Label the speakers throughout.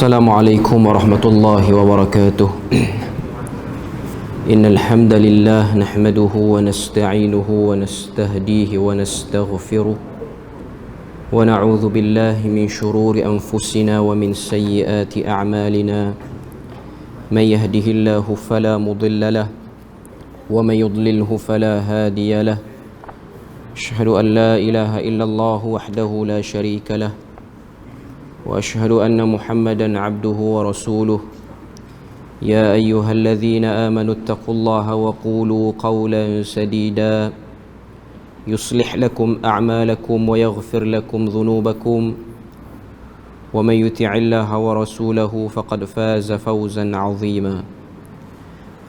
Speaker 1: Assalamualaikum warahmatullahi wabarakatuh. Innal hamdalillah nahmaduhu wa nasta'inuhu wa nastahdihi wa nastaghfiruh wa na'udzu billahi min shururi anfusina wa min sayyiati a'malina. May yahdihillahu fala mudilla lahu wa may yudlilhu fala hadiya lahu. Asyhadu an la ilaha illallah wahdahu la syarika lahu wa asyhadu anna Muhammadan abduhu wa rasuluh. Ya ayyuhalladzina amanu taqullaha wa qulu qawlan sadida yuslih lakum a'malakum wa yaghfir lakum dhunubakum wa man yuti'illaha wa rasulahu faqad faza fawzan 'azima.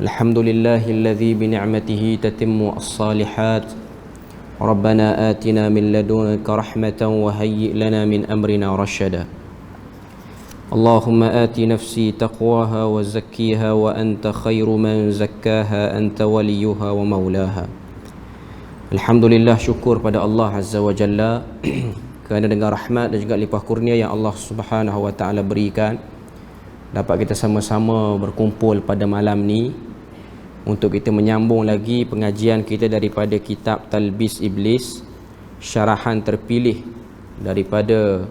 Speaker 1: Alhamdulillahilladzi bi ni'matihi tatimmu as-salihat. Rabbana atina min ladunka rahmatan wa hayyi' lana min amrina rashada. Allahumma ati nafsi taqwaha wa zakkiha wa anta khairu man zakkaha anta waliyuha wa maulaha. Alhamdulillah, syukur pada Allah Azza wa Jalla kerana dengan rahmat dan juga limpah kurnia yang Allah Subhanahu wa taala berikan, dapat kita sama-sama berkumpul pada malam ni untuk kita menyambung lagi pengajian kita daripada kitab Talbis Iblis, syarahan terpilih daripada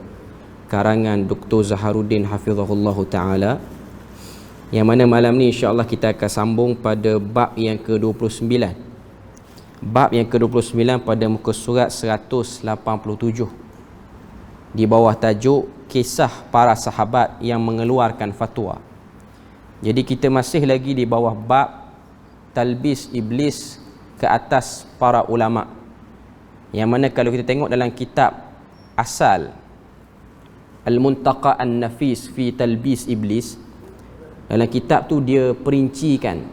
Speaker 1: karangan Dr. Zaharuddin Hafizahullah Ta'ala, yang mana malam ni insya-Allah kita akan sambung pada bab yang ke-29. Bab yang ke-29 pada muka surat 187 di bawah tajuk Kisah Para Sahabat yang Mengeluarkan Fatwa. Jadi kita masih lagi di bawah bab Talbis Iblis ke atas para ulama, yang mana kalau kita tengok dalam kitab asal Al-Muntaqa An-Nafis fi Talbis Iblis, dalam kitab tu dia perincikan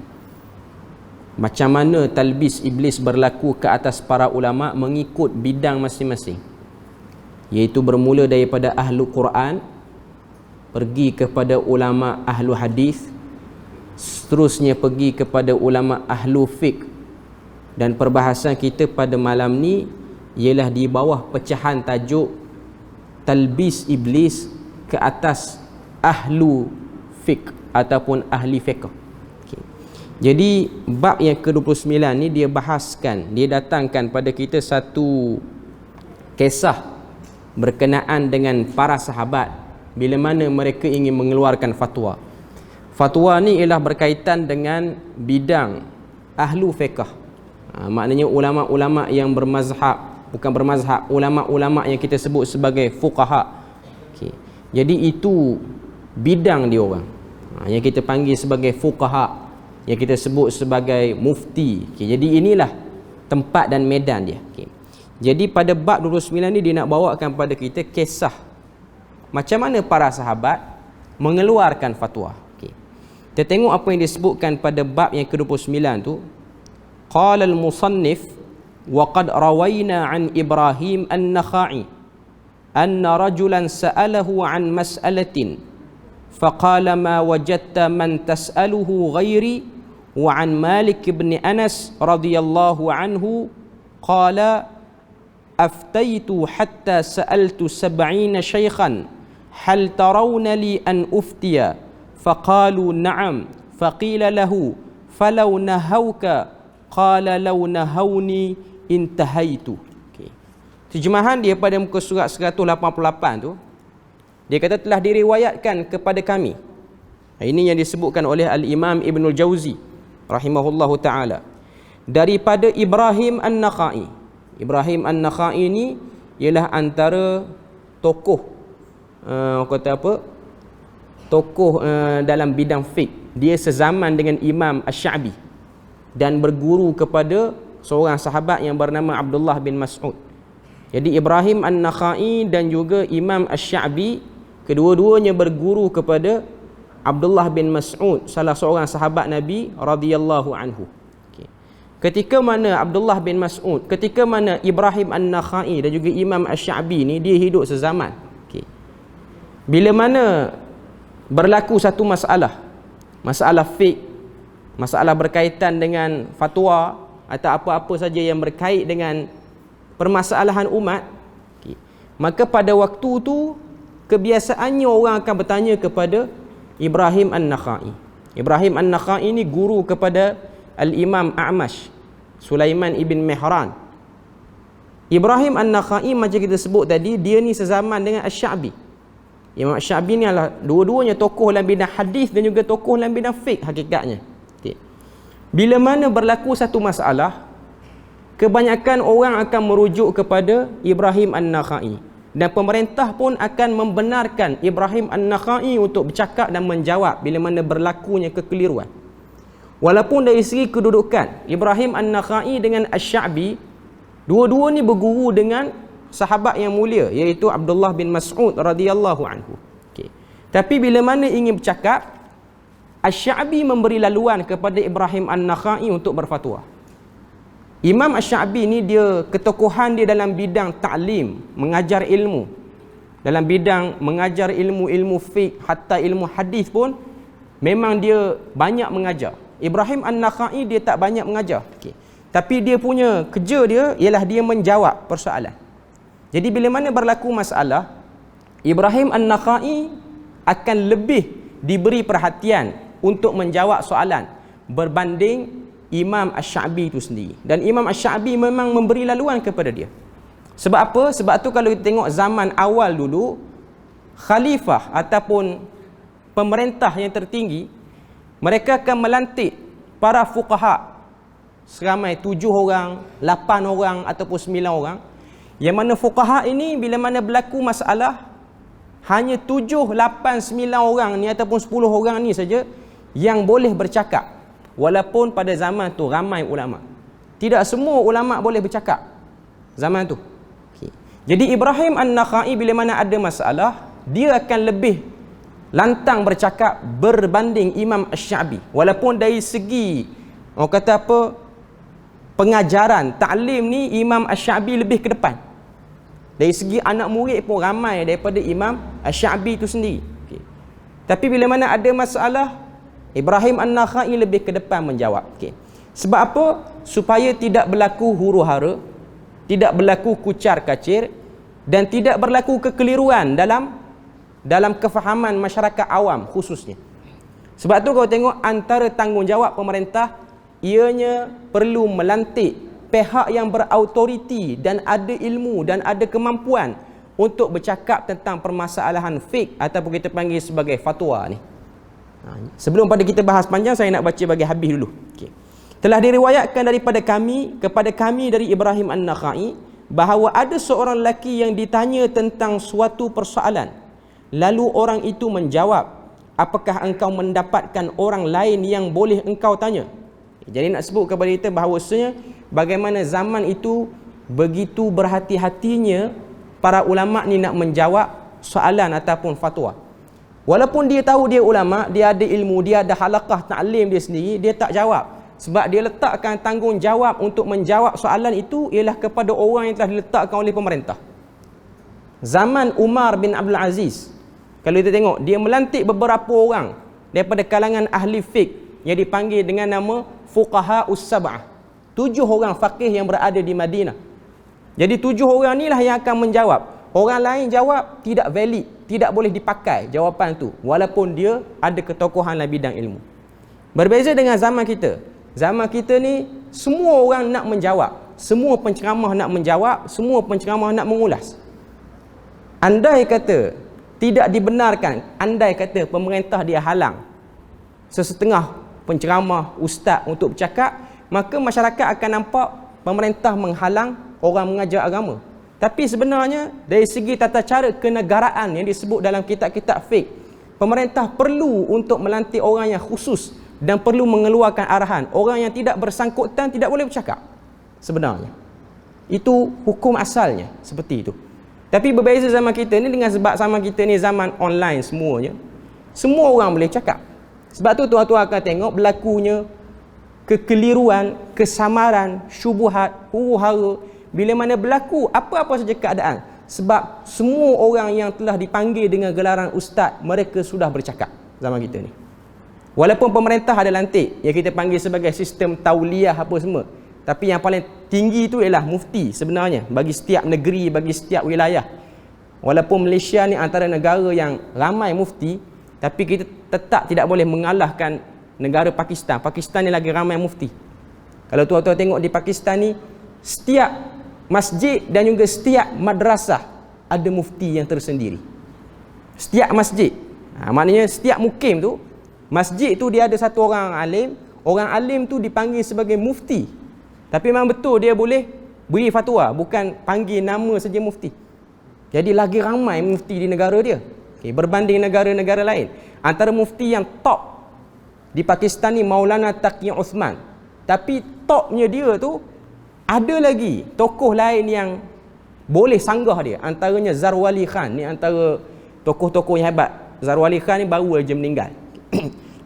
Speaker 1: macam mana talbis iblis berlaku ke atas para ulama mengikut bidang masing-masing, iaitu bermula daripada ahlu Quran, pergi kepada ulama ahlu hadis, seterusnya pergi kepada ulama ahlu fiqh, dan perbahasan kita pada malam ni ialah di bawah pecahan tajuk Talbis Iblis ke atas ahlu fiqh ataupun ahli fiqh. Okay. Jadi bab yang ke-29 ni dia bahaskan, dia datangkan pada kita satu kisah berkenaan dengan para sahabat bila mana mereka ingin mengeluarkan fatwa. Fatwa ni ialah berkaitan dengan bidang ahlu fiqh. Maknanya ulama-ulama yang bermazhab, bukan bermazhab, ulama-ulama yang kita sebut sebagai fuqaha. Okay. Jadi itu bidang dia orang, yang kita panggil sebagai fuqaha, yang kita sebut sebagai mufti. Okay. Jadi inilah tempat dan medan dia. Okay. Jadi pada bab 29 ni dia nak bawakan pada kita kisah macam mana para sahabat mengeluarkan fatwa. Okay. Kita tengok apa yang disebutkan pada bab yang ke-29 tu. Qala al-musannif وقد روينا عن إبراهيم النخعي أن رجلا سأله عن مسألة فقال ما وجدت من تسأله غيري. وعن مالك بن أنس رضي الله عنه قال أفتيت حتى سألت 70 شيخا هل ترون لي أن أفتي فقالوا نعم فقيل له فلو نهوك قال لو نهوني intahaitu. Okay. Terjemahan dia pada muka surat 188 tu, dia kata telah diriwayatkan kepada kami. Ini yang disebutkan oleh Al-Imam Ibnul Jauzi rahimahullahu ta'ala daripada Ibrahim An-Nakhai. Ibrahim An-Nakhai ni ialah antara tokoh kata apa? Tokoh dalam bidang fiqh. Dia sezaman dengan Imam Asy-Sya'bi dan berguru kepada seorang sahabat yang bernama Abdullah bin Mas'ud. Jadi Ibrahim An-Nakhai dan juga Imam Asy-Sya'bi, kedua-duanya berguru kepada Abdullah bin Mas'ud, salah seorang sahabat Nabi radhiyallahu anhu. Okay. Ketika mana Abdullah bin Mas'ud, ketika mana Ibrahim An-Nakhai dan juga Imam Asy-Sya'bi ni dia hidup sezaman. Okay. Bila mana berlaku satu masalah fiqh, masalah berkaitan dengan fatwa atau apa-apa saja yang berkait dengan permasalahan umat, okay, maka pada waktu tu kebiasaannya orang akan bertanya kepada Ibrahim An-Nakhai. Ibrahim An-Nakhai ini guru kepada Al-Imam A'mash, Sulaiman ibn Mihran. Ibrahim An-Nakhai macam kita sebut tadi, dia ni sezaman dengan Asy-Sya'bi. Imam Asy-Sya'bi ni adalah dua-duanya tokoh dalam bidang hadis dan juga tokoh dalam bidang fiqh hakikatnya. Okay. Bila mana berlaku satu masalah, kebanyakan orang akan merujuk kepada Ibrahim An-Nakhai. Dan pemerintah pun akan membenarkan Ibrahim An-Nakhai untuk bercakap dan menjawab bila mana berlakunya kekeliruan. Walaupun dari segi kedudukan, Ibrahim An-Nakhai dengan Asy-Sya'bi, dua-dua ni berguru dengan sahabat yang mulia, iaitu Abdullah bin Mas'ud radhiyallahu anhu. Okay. Tapi bila mana ingin bercakap, Asy-Sya'bi memberi laluan kepada Ibrahim An-Nakhai untuk berfatwa. Imam Asy-Sya'bi ni dia ketokohan dia dalam bidang ta'lim, mengajar ilmu. Dalam bidang mengajar ilmu-ilmu fiqh, hatta ilmu hadis pun memang dia banyak mengajar. Ibrahim An-Nakhai dia tak banyak mengajar. Okay. Tapi dia punya kerja dia ialah dia menjawab persoalan. Jadi bila mana berlaku masalah, Ibrahim An-Nakhai akan lebih diberi perhatian untuk menjawab soalan berbanding Imam Asy-Sya'bi itu sendiri. Dan Imam Asy-Sya'bi memang memberi laluan kepada dia. Sebab apa? Sebab tu kalau kita tengok zaman awal dulu, khalifah ataupun pemerintah yang tertinggi, mereka akan melantik para fuqaha seramai 7 orang, 8 orang ataupun 9 orang. Yang mana fuqaha ini bila mana berlaku masalah, hanya 7, 8, 9 orang ni ataupun 10 orang ni saja yang boleh bercakap. Walaupun pada zaman tu ramai ulama, tidak semua ulama boleh bercakap zaman tu. Okay. Jadi Ibrahim An-Nakhai bila mana ada masalah, dia akan lebih lantang bercakap berbanding Imam Asy-Sya'bi. Walaupun dari segi orang kata apa, pengajaran ta'lim ni Imam Asy-Sya'bi lebih ke depan. Dari segi anak murid pun ramai daripada Imam Asy-Sya'bi itu sendiri. Okay. Tapi bila mana ada masalah, Ibrahim An-Nakhai lebih ke depan menjawab. Okay. Sebab apa? Supaya tidak berlaku huru-hara, tidak berlaku kucar-kacir, dan tidak berlaku kekeliruan dalam kefahaman masyarakat awam khususnya. Sebab tu kalau tengok antara tanggungjawab pemerintah, ianya perlu melantik pihak yang berautoriti dan ada ilmu dan ada kemampuan untuk bercakap tentang permasalahan fiqh ataupun kita panggil sebagai fatwa ni. Sebelum pada kita bahas panjang, saya nak baca bagi habis dulu. Okay. Telah diriwayatkan daripada kami kepada kami dari Ibrahim An-Nakhai bahawa ada seorang lelaki yang ditanya tentang suatu persoalan. Lalu orang itu menjawab, apakah engkau mendapatkan orang lain yang boleh engkau tanya? Jadi nak sebut kepada kita bahawasanya bagaimana zaman itu begitu berhati-hatinya para ulama ni nak menjawab soalan ataupun fatwa. Walaupun dia tahu dia ulama, dia ada ilmu, dia ada halaqah ta'lim dia sendiri, dia tak jawab. Sebab dia letakkan tanggungjawab untuk menjawab soalan itu ialah kepada orang yang telah diletakkan oleh pemerintah. Zaman Umar bin Abdul Aziz, kalau kita tengok, dia melantik beberapa orang daripada kalangan ahli fiqh yang dipanggil dengan nama Fuqaha Us-Sab'ah. 7 orang faqih yang berada di Madinah. Jadi 7 orang inilah yang akan menjawab. Orang lain jawab tidak valid, tidak boleh dipakai jawapan tu, walaupun dia ada ketokohan dalam bidang ilmu. Berbeza dengan zaman kita. Zaman kita ni semua orang nak menjawab, semua penceramah nak menjawab, semua penceramah nak mengulas. Andai kata tidak dibenarkan, andai kata pemerintah dia halang sesetengah penceramah, ustaz untuk bercakap, maka masyarakat akan nampak pemerintah menghalang orang mengajar agama. Tapi sebenarnya dari segi tata cara kenegaraan yang disebut dalam kitab-kitab fiqh, pemerintah perlu untuk melantik orang yang khusus dan perlu mengeluarkan arahan. Orang yang tidak bersangkutan tidak boleh bercakap. Sebenarnya itu hukum asalnya seperti itu. Tapi berbeza zaman kita ni dengan sebab zaman kita ni zaman online semuanya, semua orang boleh cakap. Sebab tu tuan-tuan akan tengok berlakunya kekeliruan, kesamaran, syubhat, huru-hara bila mana berlaku apa-apa saja keadaan. Sebab semua orang yang telah dipanggil dengan gelaran ustaz, mereka sudah bercakap zaman kita ni. Walaupun pemerintah ada lantik yang kita panggil sebagai sistem tauliyah apa semua, tapi yang paling tinggi itu ialah mufti sebenarnya bagi setiap negeri, bagi setiap wilayah. Walaupun Malaysia ni antara negara yang ramai mufti, tapi kita tetap tidak boleh mengalahkan negara Pakistan. Pakistan ni lagi ramai mufti. Kalau tuan-tuan tengok di Pakistan ni, setiap masjid dan juga setiap madrasah ada mufti yang tersendiri. Setiap masjid. Maknanya setiap mukim tu, masjid tu dia ada satu orang alim. Orang alim tu dipanggil sebagai mufti. Tapi memang betul dia boleh beri fatwa, bukan panggil nama saja mufti. Jadi lagi ramai mufti di negara dia. Okay, berbanding negara-negara lain. Antara mufti yang top di Pakistan ni Maulana Taqi Uthman. Tapi topnya dia tu ada lagi tokoh lain yang boleh sanggah dia. Antaranya Zarwali Khan ni antara tokoh-tokoh yang hebat. Zarwali Khan ni baru aja meninggal.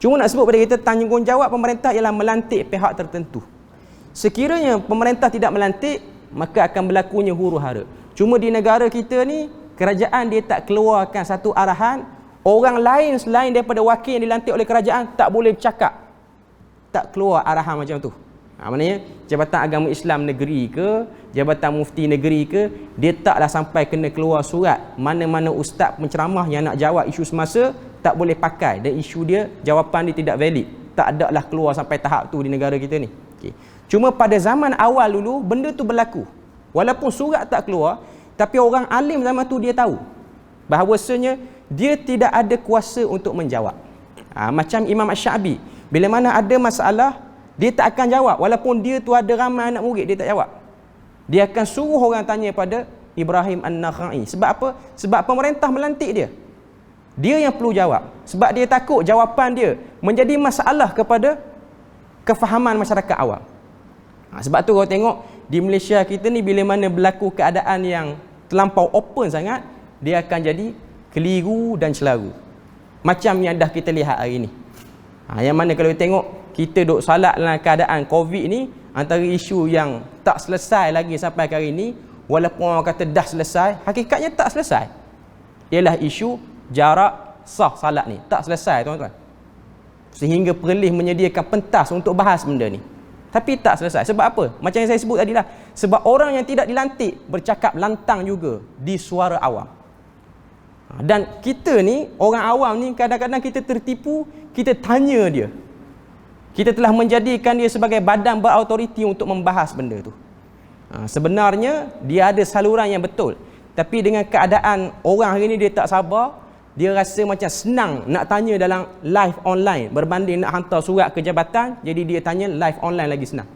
Speaker 1: Cuma nak sebut pada kita, tanggungjawab pemerintah ialah melantik pihak tertentu. Sekiranya pemerintah tidak melantik, maka akan berlakunya huru-hara. Cuma di negara kita ni, kerajaan dia tak keluarkan satu arahan, orang lain selain daripada wakil yang dilantik oleh kerajaan tak boleh bercakap. Tak keluar arahan macam tu. Maknanya Jabatan Agama Islam negeri ke, Jabatan Mufti negeri ke, dia taklah sampai kena keluar surat mana-mana ustaz penceramah yang nak jawab isu semasa tak boleh pakai, dan isu dia, jawapan dia tidak valid. Tak ada lah keluar sampai tahap tu di negara kita ni. Okay. Cuma pada zaman awal dulu benda tu berlaku. Walaupun surat tak keluar, tapi orang alim zaman tu dia tahu bahawasanya dia tidak ada kuasa untuk menjawab. Macam Imam Asy-Sya'bi, bila mana ada masalah, dia tak akan jawab. Walaupun dia tu ada ramai anak murid, dia tak jawab. Dia akan suruh orang tanya pada Ibrahim An-Nakhai. Sebab apa? Sebab pemerintah melantik dia. Dia yang perlu jawab. Sebab dia takut jawapan dia menjadi masalah kepada kefahaman masyarakat awam. Sebab tu kalau tengok di Malaysia kita ni, bila mana berlaku keadaan yang terlampau open sangat, dia akan jadi keliru dan celaru. Macam yang dah kita lihat hari ni. Yang mana kalau tengok kita duk salat dalam keadaan Covid ni, antara isu yang tak selesai lagi sampai hari ni, walaupun orang kata dah selesai, hakikatnya tak selesai. Ialah isu jarak sah salat ni. Tak selesai tuan-tuan. Sehingga perlis menyediakan pentas untuk bahas benda ni. Tapi tak selesai. Sebab apa? Macam yang saya sebut tadi lah. Sebab orang yang tidak dilantik bercakap lantang juga di suara awam. Dan kita ni, orang awam ni, kadang-kadang kita tertipu, kita tanya dia. Kita telah menjadikan dia sebagai badan berautoriti untuk membahas benda tu. Sebenarnya dia ada saluran yang betul. Tapi dengan keadaan orang hari ni dia tak sabar, dia rasa macam senang nak tanya dalam live online berbanding nak hantar surat ke jabatan, jadi dia tanya live online lagi senang.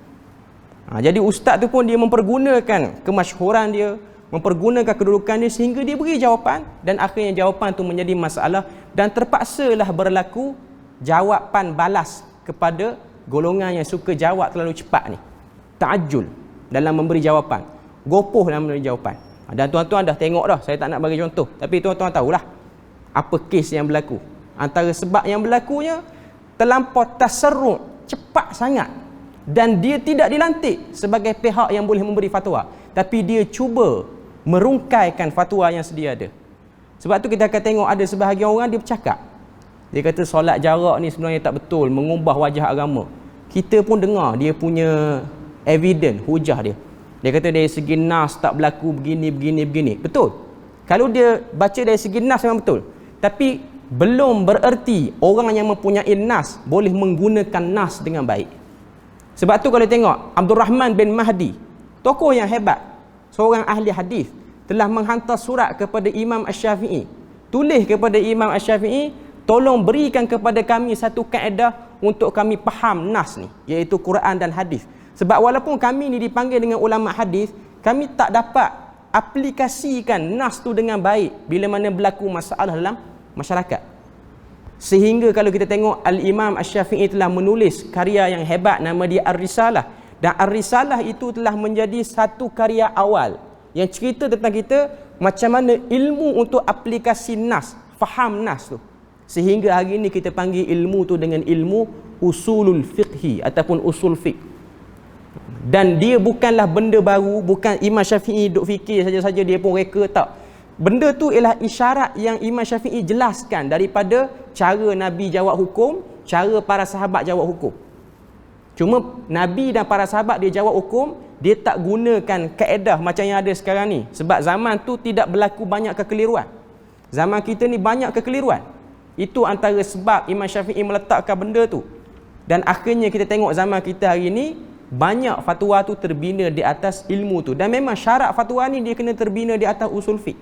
Speaker 1: Jadi ustaz tu pun dia mempergunakan kemasyhuran dia, mempergunakan kedudukan dia sehingga dia beri jawapan, dan akhirnya jawapan tu menjadi masalah, dan terpaksalah berlaku jawapan balas kepada golongan yang suka jawab terlalu cepat ni. Ta'ajjul dalam memberi jawapan, gopoh dalam memberi jawapan. Dan tuan-tuan dah tengok dah, saya tak nak bagi contoh, tapi tuan-tuan tahulah apa kes yang berlaku. Antara sebab yang berlakunya terlampau tasarruf, cepat sangat, dan dia tidak dilantik sebagai pihak yang boleh memberi fatwa, tapi dia cuba merungkaikan fatwa yang sedia ada. Sebab tu kita akan tengok ada sebahagian orang dia bercakap, dia kata solat jarak ni sebenarnya tak betul, mengubah wajah agama. Kita pun dengar dia punya evidence, hujah dia. Dia kata dari segi nas tak berlaku begini. Betul. Kalau dia baca dari segi nas memang betul. Tapi belum bererti orang yang mempunyai nas boleh menggunakan nas dengan baik. Sebab tu kalau tengok Abdul Rahman bin Mahdi, tokoh yang hebat, seorang ahli hadis, telah menghantar surat kepada Imam Asy-Syafi'i. Tulis kepada Imam Asy-Syafi'i, tolong berikan kepada kami satu kaedah untuk kami faham nas ni, iaitu Quran dan hadis. Sebab walaupun kami ni dipanggil dengan ulama hadis, kami tak dapat aplikasikan nas tu dengan baik bila mana berlaku masalah dalam masyarakat. Sehingga kalau kita tengok Al-Imam Asy-Syafi'i telah menulis karya yang hebat, nama dia Ar-Risalah. Dan Ar-Risalah itu telah menjadi satu karya awal yang cerita tentang kita macam mana ilmu untuk aplikasi nas, faham nas tu. Sehingga hari ini kita panggil ilmu tu dengan ilmu usulul fiqhi ataupun usul fiqh. Dan dia bukanlah benda baru, bukan Imam Syafi'i duk fikir saja-saja dia pun reka, tak. Benda tu ialah isyarat yang Imam Syafi'i jelaskan daripada cara Nabi jawab hukum, cara para sahabat jawab hukum. Cuma Nabi dan para sahabat dia jawab hukum dia tak gunakan kaedah macam yang ada sekarang ni. Sebab zaman tu tidak berlaku banyak kekeliruan. Zaman kita ni banyak kekeliruan. Itu antara sebab Imam Syafi'i meletakkan benda tu. Dan akhirnya kita tengok zaman kita hari ni, banyak fatwa tu terbina di atas ilmu tu. Dan memang syarat fatwa ni dia kena terbina di atas usul fiqh.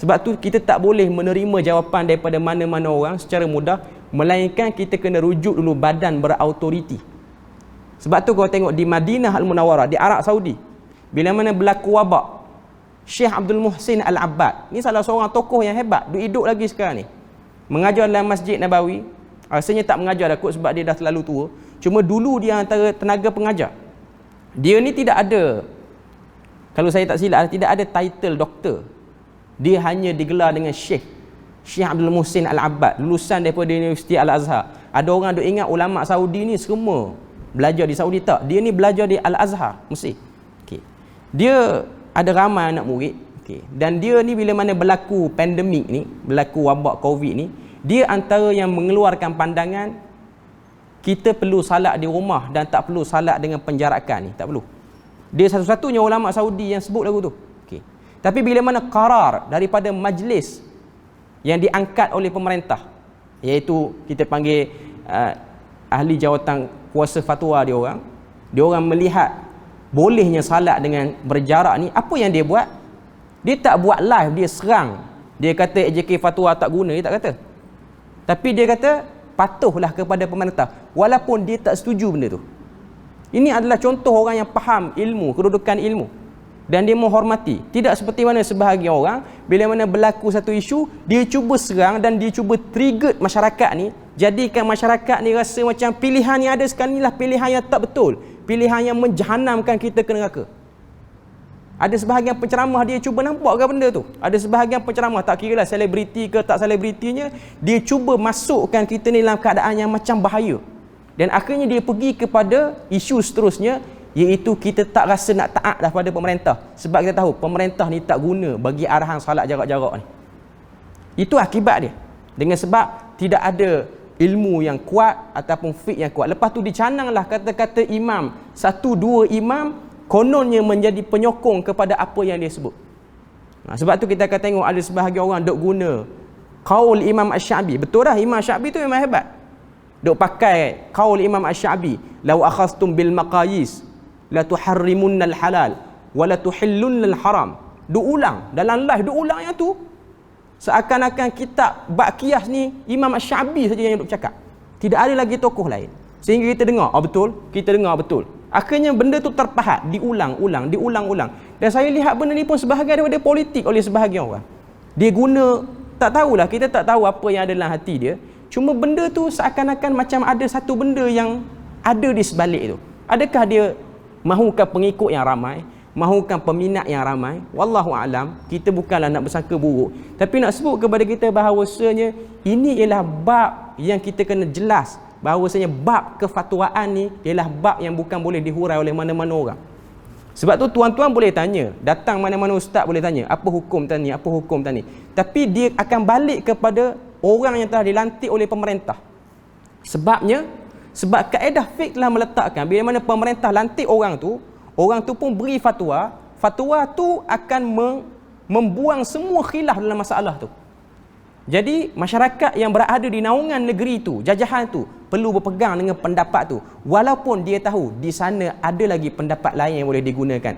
Speaker 1: Sebab tu kita tak boleh menerima jawapan daripada mana-mana orang secara mudah, melainkan kita kena rujuk dulu badan berautoriti. Sebab tu kau tengok di Madinah Al-Munawwarah, di Arab Saudi, bila mana berlaku wabak, Syekh Abdul Muhsin Al-Abbad, ni salah seorang tokoh yang hebat, hidup lagi sekarang ni, mengajar dalam Masjid Nabawi. Rasanya tak mengajar dah kot sebab dia dah terlalu tua. Cuma dulu dia antara tenaga pengajar. Dia ni tidak ada, kalau saya tak silap, tidak ada title doktor. Dia hanya digelar dengan Syekh Abdul Muhsin Al-Abbad, lulusan daripada Universiti Al-Azhar. Ada orang duk ingat ulama Saudi ni semua belajar di Saudi, tak. Dia ni belajar di Al-Azhar, Mesir. Okay. Dia ada ramai anak murid. Okay. Dan dia ni bila mana berlaku pandemik ni, berlaku wabak Covid ni, dia antara yang mengeluarkan pandangan kita perlu salat di rumah dan tak perlu salat dengan penjarakan ni, tak perlu. Dia satu-satunya ulama Saudi yang sebut lagu tu. Okay. Tapi bila mana qarar daripada majlis yang diangkat oleh pemerintah, iaitu kita panggil ahli jawatan kuasa fatwa dia orang melihat bolehnya salat dengan berjarak ni, apa yang dia buat? Dia tak buat live, dia serang. Dia kata AJK fatwa tak guna, dia tak kata. Tapi dia kata patuhlah kepada pemerintah walaupun dia tak setuju benda tu. Ini adalah contoh orang yang faham ilmu, kedudukan ilmu, dan dia menghormati. Tidak seperti mana sebahagian orang bila mana berlaku satu isu, dia cuba serang dan dia cuba trigger masyarakat ni, jadikan masyarakat ni rasa macam pilihan yang ada sekarang ni lah pilihan yang tak betul, pilihan yang menjahanamkan kita ke neraka. Ada sebahagian penceramah dia cuba nampakkan benda tu. Ada sebahagian penceramah, tak kira lah selebriti ke tak selebritinya, dia cuba masukkan kita ni dalam keadaan yang macam bahaya. Dan akhirnya dia pergi kepada isu seterusnya, iaitu kita tak rasa nak taat dah pada pemerintah. Sebab kita tahu pemerintah ni tak guna bagi arahan salat jarak-jarak ni. Itu akibat dia. Dengan sebab tidak ada ilmu yang kuat ataupun fiqh yang kuat. Lepas tu dicananglah kata-kata imam, satu dua imam kononnya menjadi penyokong kepada apa yang dia sebut. Sebab tu kita akan tengok ada sebahagian orang duk guna qaul Imam Asy-Sya'bi. Betul dah, Imam Asy-Sya'bi tu memang hebat. Duk pakai qaul Imam Asy-Sya'bi, "Law akhadhtum bil maqayis la tuharrimunnal halal wa la tuhillunnal haram." Duk ulang dalam live, duk ulang yang tu. Seakan-akan kitab bab qiyas ni Imam Asy-Sya'bi saja yang duk cakap. Tidak ada lagi tokoh lain. Sehingga kita dengar, betul, kita dengar betul. Akhirnya benda tu terpahat, diulang-ulang. Dan saya lihat benda ni pun sebahagian daripada politik oleh sebahagian orang. Dia guna, tak tahulah, kita tak tahu apa yang ada dalam hati dia. Cuma benda tu seakan-akan macam ada satu benda yang ada di sebalik tu. Adakah dia mahukan pengikut yang ramai, mahukan peminat yang ramai? Wallahu alam, kita bukanlah nak bersangka buruk. Tapi nak sebut kepada kita bahawasanya ini ialah bab yang kita kena jelas, bahawasanya bab kefatwaan ni ialah bab yang bukan boleh dihurai oleh mana-mana orang. Sebab tu tuan-tuan boleh tanya, datang mana-mana ustaz boleh tanya, apa hukum tani, apa hukum tani. Tapi dia akan balik kepada orang yang telah dilantik oleh pemerintah. Sebabnya, sebab kaedah fiqh telah meletakkan bila mana pemerintah lantik orang tu pun beri fatwa, fatwa tu akan membuang semua khilaf dalam masalah tu. Jadi masyarakat yang berada di naungan negeri tu, jajahan tu, perlu berpegang dengan pendapat tu, walaupun dia tahu di sana ada lagi pendapat lain yang boleh digunakan.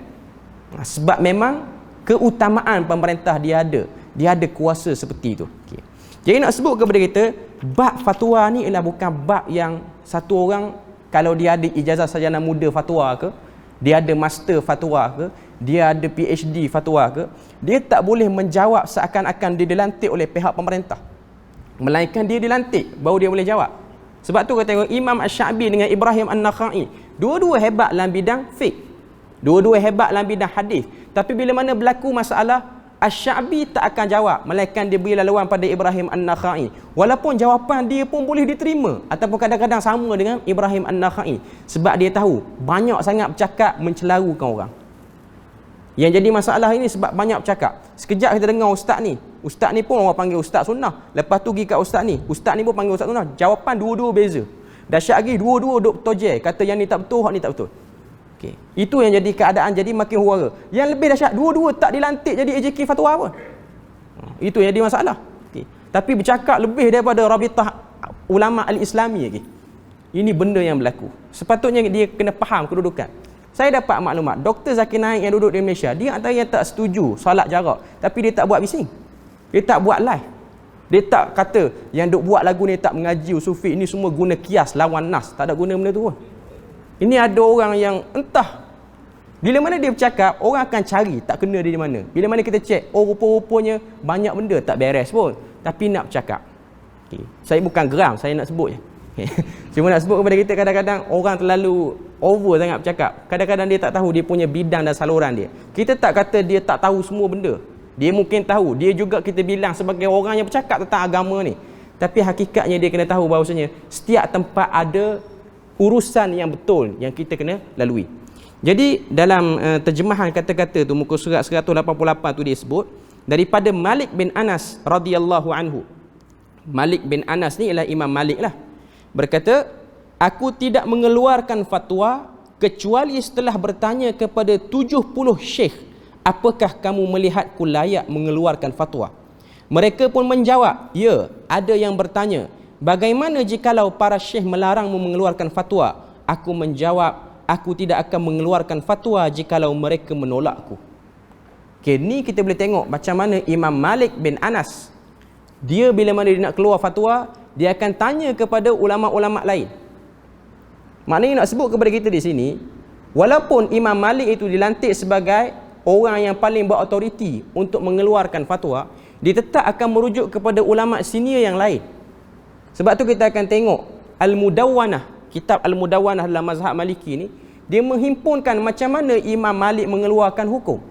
Speaker 1: Sebab memang keutamaan pemerintah dia ada kuasa seperti itu. Okay. Jadi nak sebut kepada kita, bab fatwa ni ialah bukan bab yang satu orang kalau dia ada ijazah sarjana muda fatwa ke, dia ada master fatwa ke, dia ada PhD fatwa ke, dia tak boleh menjawab seakan-akan dia dilantik oleh pihak pemerintah. Melainkan dia dilantik baru dia boleh jawab. Sebab tu kita tengok Imam Asy-Sya'bi dengan Ibrahim An-Nakhai, dua-dua hebat dalam bidang fiqh, dua-dua hebat dalam bidang hadis. Tapi bila mana berlaku masalah, Asy-Sya'bi tak akan jawab, melainkan dia beri laluan pada Ibrahim An-Nakhai. Walaupun jawapan dia pun boleh diterima ataupun kadang-kadang sama dengan Ibrahim An-Nakhai, sebab dia tahu banyak sangat bercakap mencelarukan orang. Yang jadi masalah ini sebab banyak bercakap. Sekejap kita dengar ustaz ni pun orang panggil ustaz sunnah. Lepas tu pergi kat ustaz ni pun panggil ustaz sunnah. Jawapan dua-dua beza. Dahsyat lagi, dua-dua duk tojeh, kata yang ni tak betul, hak ni tak betul. Okey. Itu yang jadi keadaan, jadi makin huru-hara. Yang lebih dahsyat, dua-dua tak dilantik jadi AJK fatwa pun. Itu yang jadi masalah. Okey. Tapi bercakap lebih daripada Rabitah Ulama Al-Islami lagi. Ini benda yang berlaku. Sepatutnya dia kena faham kedudukan. Saya dapat maklumat, Dr. Zakir Naik yang duduk di Malaysia, dia antara yang tak setuju solat jarak, tapi dia tak buat bising. Dia tak buat live. Dia tak kata yang duk buat lagu ni tak mengaji usufi, ini semua guna kias lawan nas. Tak ada guna benda tu pun. Ini ada orang yang entah bila mana dia bercakap, orang akan cari tak kena dia di mana. Bila mana kita cek, oh rupa-rupanya banyak benda tak beres pun, tapi nak bercakap. Okay. Saya bukan geram, saya nak sebut je. Okay. Cuma nak sebut kepada kita, kadang-kadang orang terlalu over sangat bercakap. Kadang-kadang dia tak tahu dia punya bidang dan saluran dia. Kita tak kata dia tak tahu semua benda. Dia mungkin tahu. Dia juga kita bilang sebagai orang yang bercakap tentang agama ni. Tapi hakikatnya dia kena tahu bahawasanya setiap tempat ada urusan yang betul yang kita kena lalui. Jadi dalam terjemahan kata-kata tu, muka surat 188 tu dia sebut daripada Malik bin Anas radhiyallahu anhu. Malik bin Anas ni ialah Imam Malik lah. Berkata, aku tidak mengeluarkan fatwa kecuali setelah bertanya kepada 70 syekh, apakah kamu melihatku layak mengeluarkan fatwa? Mereka pun menjawab, ya. Ada yang bertanya, bagaimana jikalau para syekh melarangmu mengeluarkan fatwa? Aku menjawab, aku tidak akan mengeluarkan fatwa jikalau mereka menolakku. Okay, ni kita boleh tengok macam mana Imam Malik bin Anas, dia bila mana dia nak keluar fatwa, dia akan tanya kepada ulama-ulama lain. Maknanya nak sebut kepada kita di sini, walaupun Imam Malik itu dilantik sebagai orang yang paling berautoriti untuk mengeluarkan fatwa, dia tetap akan merujuk kepada ulama senior yang lain. Sebab tu kita akan tengok Al-Mudawwanah, kitab Al-Mudawwanah dalam mazhab Maliki ni, dia menghimpunkan macam mana Imam Malik mengeluarkan hukum.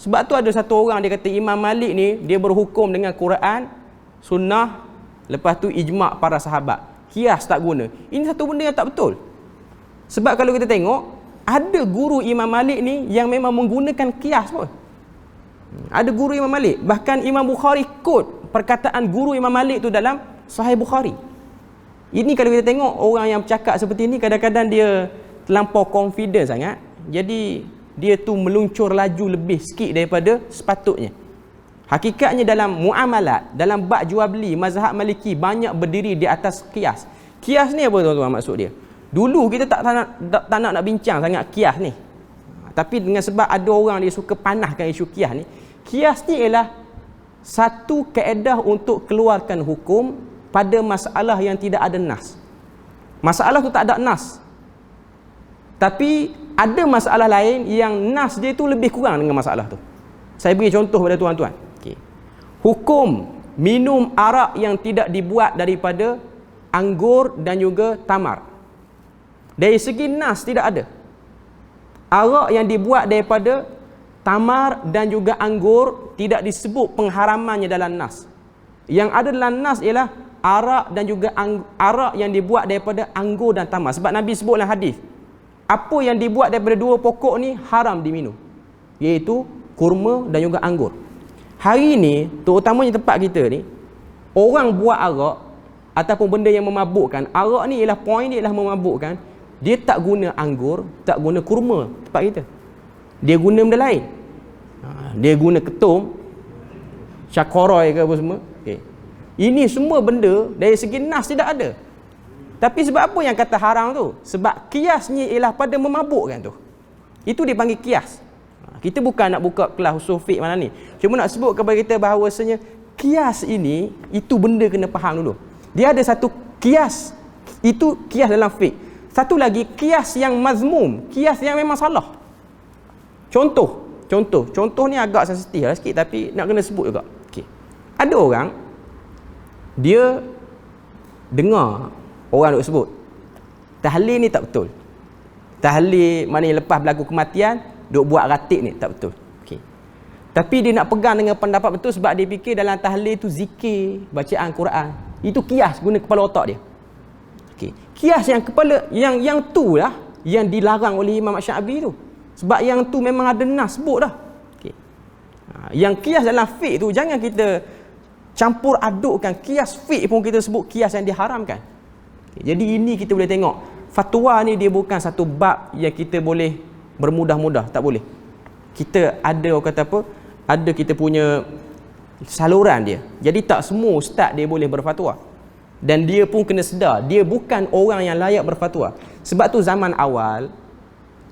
Speaker 1: Sebab tu ada satu orang dia kata Imam Malik ni dia berhukum dengan Quran, sunnah, lepas tu ijma' para sahabat. Kias tak guna. Ini satu benda yang tak betul. Sebab kalau kita tengok, ada guru Imam Malik ni yang memang menggunakan kias pun. Ada guru Imam Malik. Bahkan Imam Bukhari quote perkataan guru Imam Malik tu dalam Sahih Bukhari. Ini kalau kita tengok orang yang bercakap seperti ini, kadang-kadang dia terlampau confident sangat. Jadi dia tu meluncur laju lebih sikit daripada sepatutnya. Hakikatnya dalam muamalat, dalam bab jual beli, mazhab Maliki banyak berdiri di atas kias. Kias ni apa tuan-tuan maksud dia? Dulu kita tak nak bincang sangat kias ni. Tapi dengan sebab ada orang dia suka panahkan isu kias ni. Kias ni ialah satu kaedah untuk keluarkan hukum pada masalah yang tidak ada nas. Masalah tu tak ada nas. Tapi ada masalah lain yang nas dia tu lebih kurang dengan masalah tu. Saya beri contoh pada tuan-tuan. Okay. Hukum minum arak yang tidak dibuat daripada anggur dan juga tamar. Dari segi nas tidak ada. Arak yang dibuat daripada tamar dan juga anggur tidak disebut pengharamannya dalam nas. Yang ada dalam nas ialah arak dan juga arak yang dibuat daripada anggur dan tamar. Sebab Nabi sebut dalam hadis, apa yang dibuat daripada dua pokok ni haram diminum, iaitu kurma dan juga anggur. Hari ni, terutamanya tempat kita ni, orang buat arak ataupun benda yang memabukkan. Arak ni ialah poin dia ialah memabukkan. Dia tak guna anggur, tak guna kurma tempat kita. Dia guna benda lain. Dia guna ketum, syakoroy ke apa semua. Okay. Ini semua benda dari segi nas tidak ada. Tapi sebab apa yang kata haram tu? Sebab kiasnya ialah pada memabukkan tu. Itu dipanggil kias. Kita bukan nak buka kelas usul fiqh mana ni. Cuma nak sebut kepada kita bahawasanya kias ini, itu benda kena faham dulu. Dia ada satu kias, itu kias dalam fiqh. Satu lagi kias yang mazmum, kias yang memang salah. Contoh ni agak sensitif lah sikit, tapi nak kena sebut juga. Okay. Ada orang, dia dengar orang duk sebut tahlil ni tak betul. Tahlil maknanya lepas berlaku kematian duk buat ratib ni tak betul. Okay. Tapi dia nak pegang dengan pendapat betul sebab dia fikir dalam tahlil tu zikir, bacaan Quran. Itu kias guna kepala otak dia. Okay. Kias yang kepala yang tu lah yang dilarang oleh Imam Syafi'i tu. Sebab yang tu memang ada nas sebut dah. Okay. Yang kias dalam fiqh tu jangan kita campur adukkan. Kias fiqh pun kita sebut kias yang diharamkan. Okay. Jadi ini kita boleh tengok fatwa ni dia bukan satu bab yang kita boleh bermudah-mudah, tak boleh. Kita ada orang kata apa? Ada kita punya saluran dia. Jadi tak semua ustaz dia boleh berfatwa. Dan dia pun kena sedar, dia bukan orang yang layak berfatwa. Sebab tu zaman awal,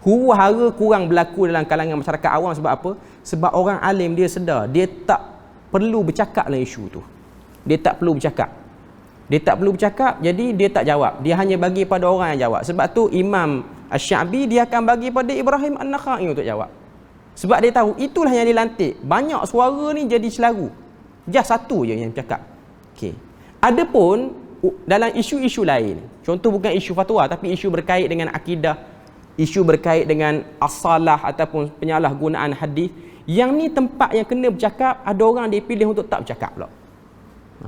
Speaker 1: huru-hara kurang berlaku dalam kalangan masyarakat awam. Sebab apa? Sebab orang alim dia sedar, dia tak perlu bercakap dalam isu tu. Dia tak perlu bercakap. Dia tak perlu bercakap, jadi dia tak jawab. Dia hanya bagi pada orang yang jawab. Sebab tu Imam Asy-Sya'bi dia akan bagi pada Ibrahim An-Nakhai untuk jawab. Sebab dia tahu itulah yang dilantik. Banyak suara ni jadi selaru. Just satu je yang bercakap. Okey. Adapun dalam isu-isu lain, contoh bukan isu fatwa tapi isu berkait dengan akidah, isu berkait dengan as-salah ataupun penyalahgunaan hadis, yang ni tempat yang kena bercakap, ada orang dia pilih untuk tak bercakap pula.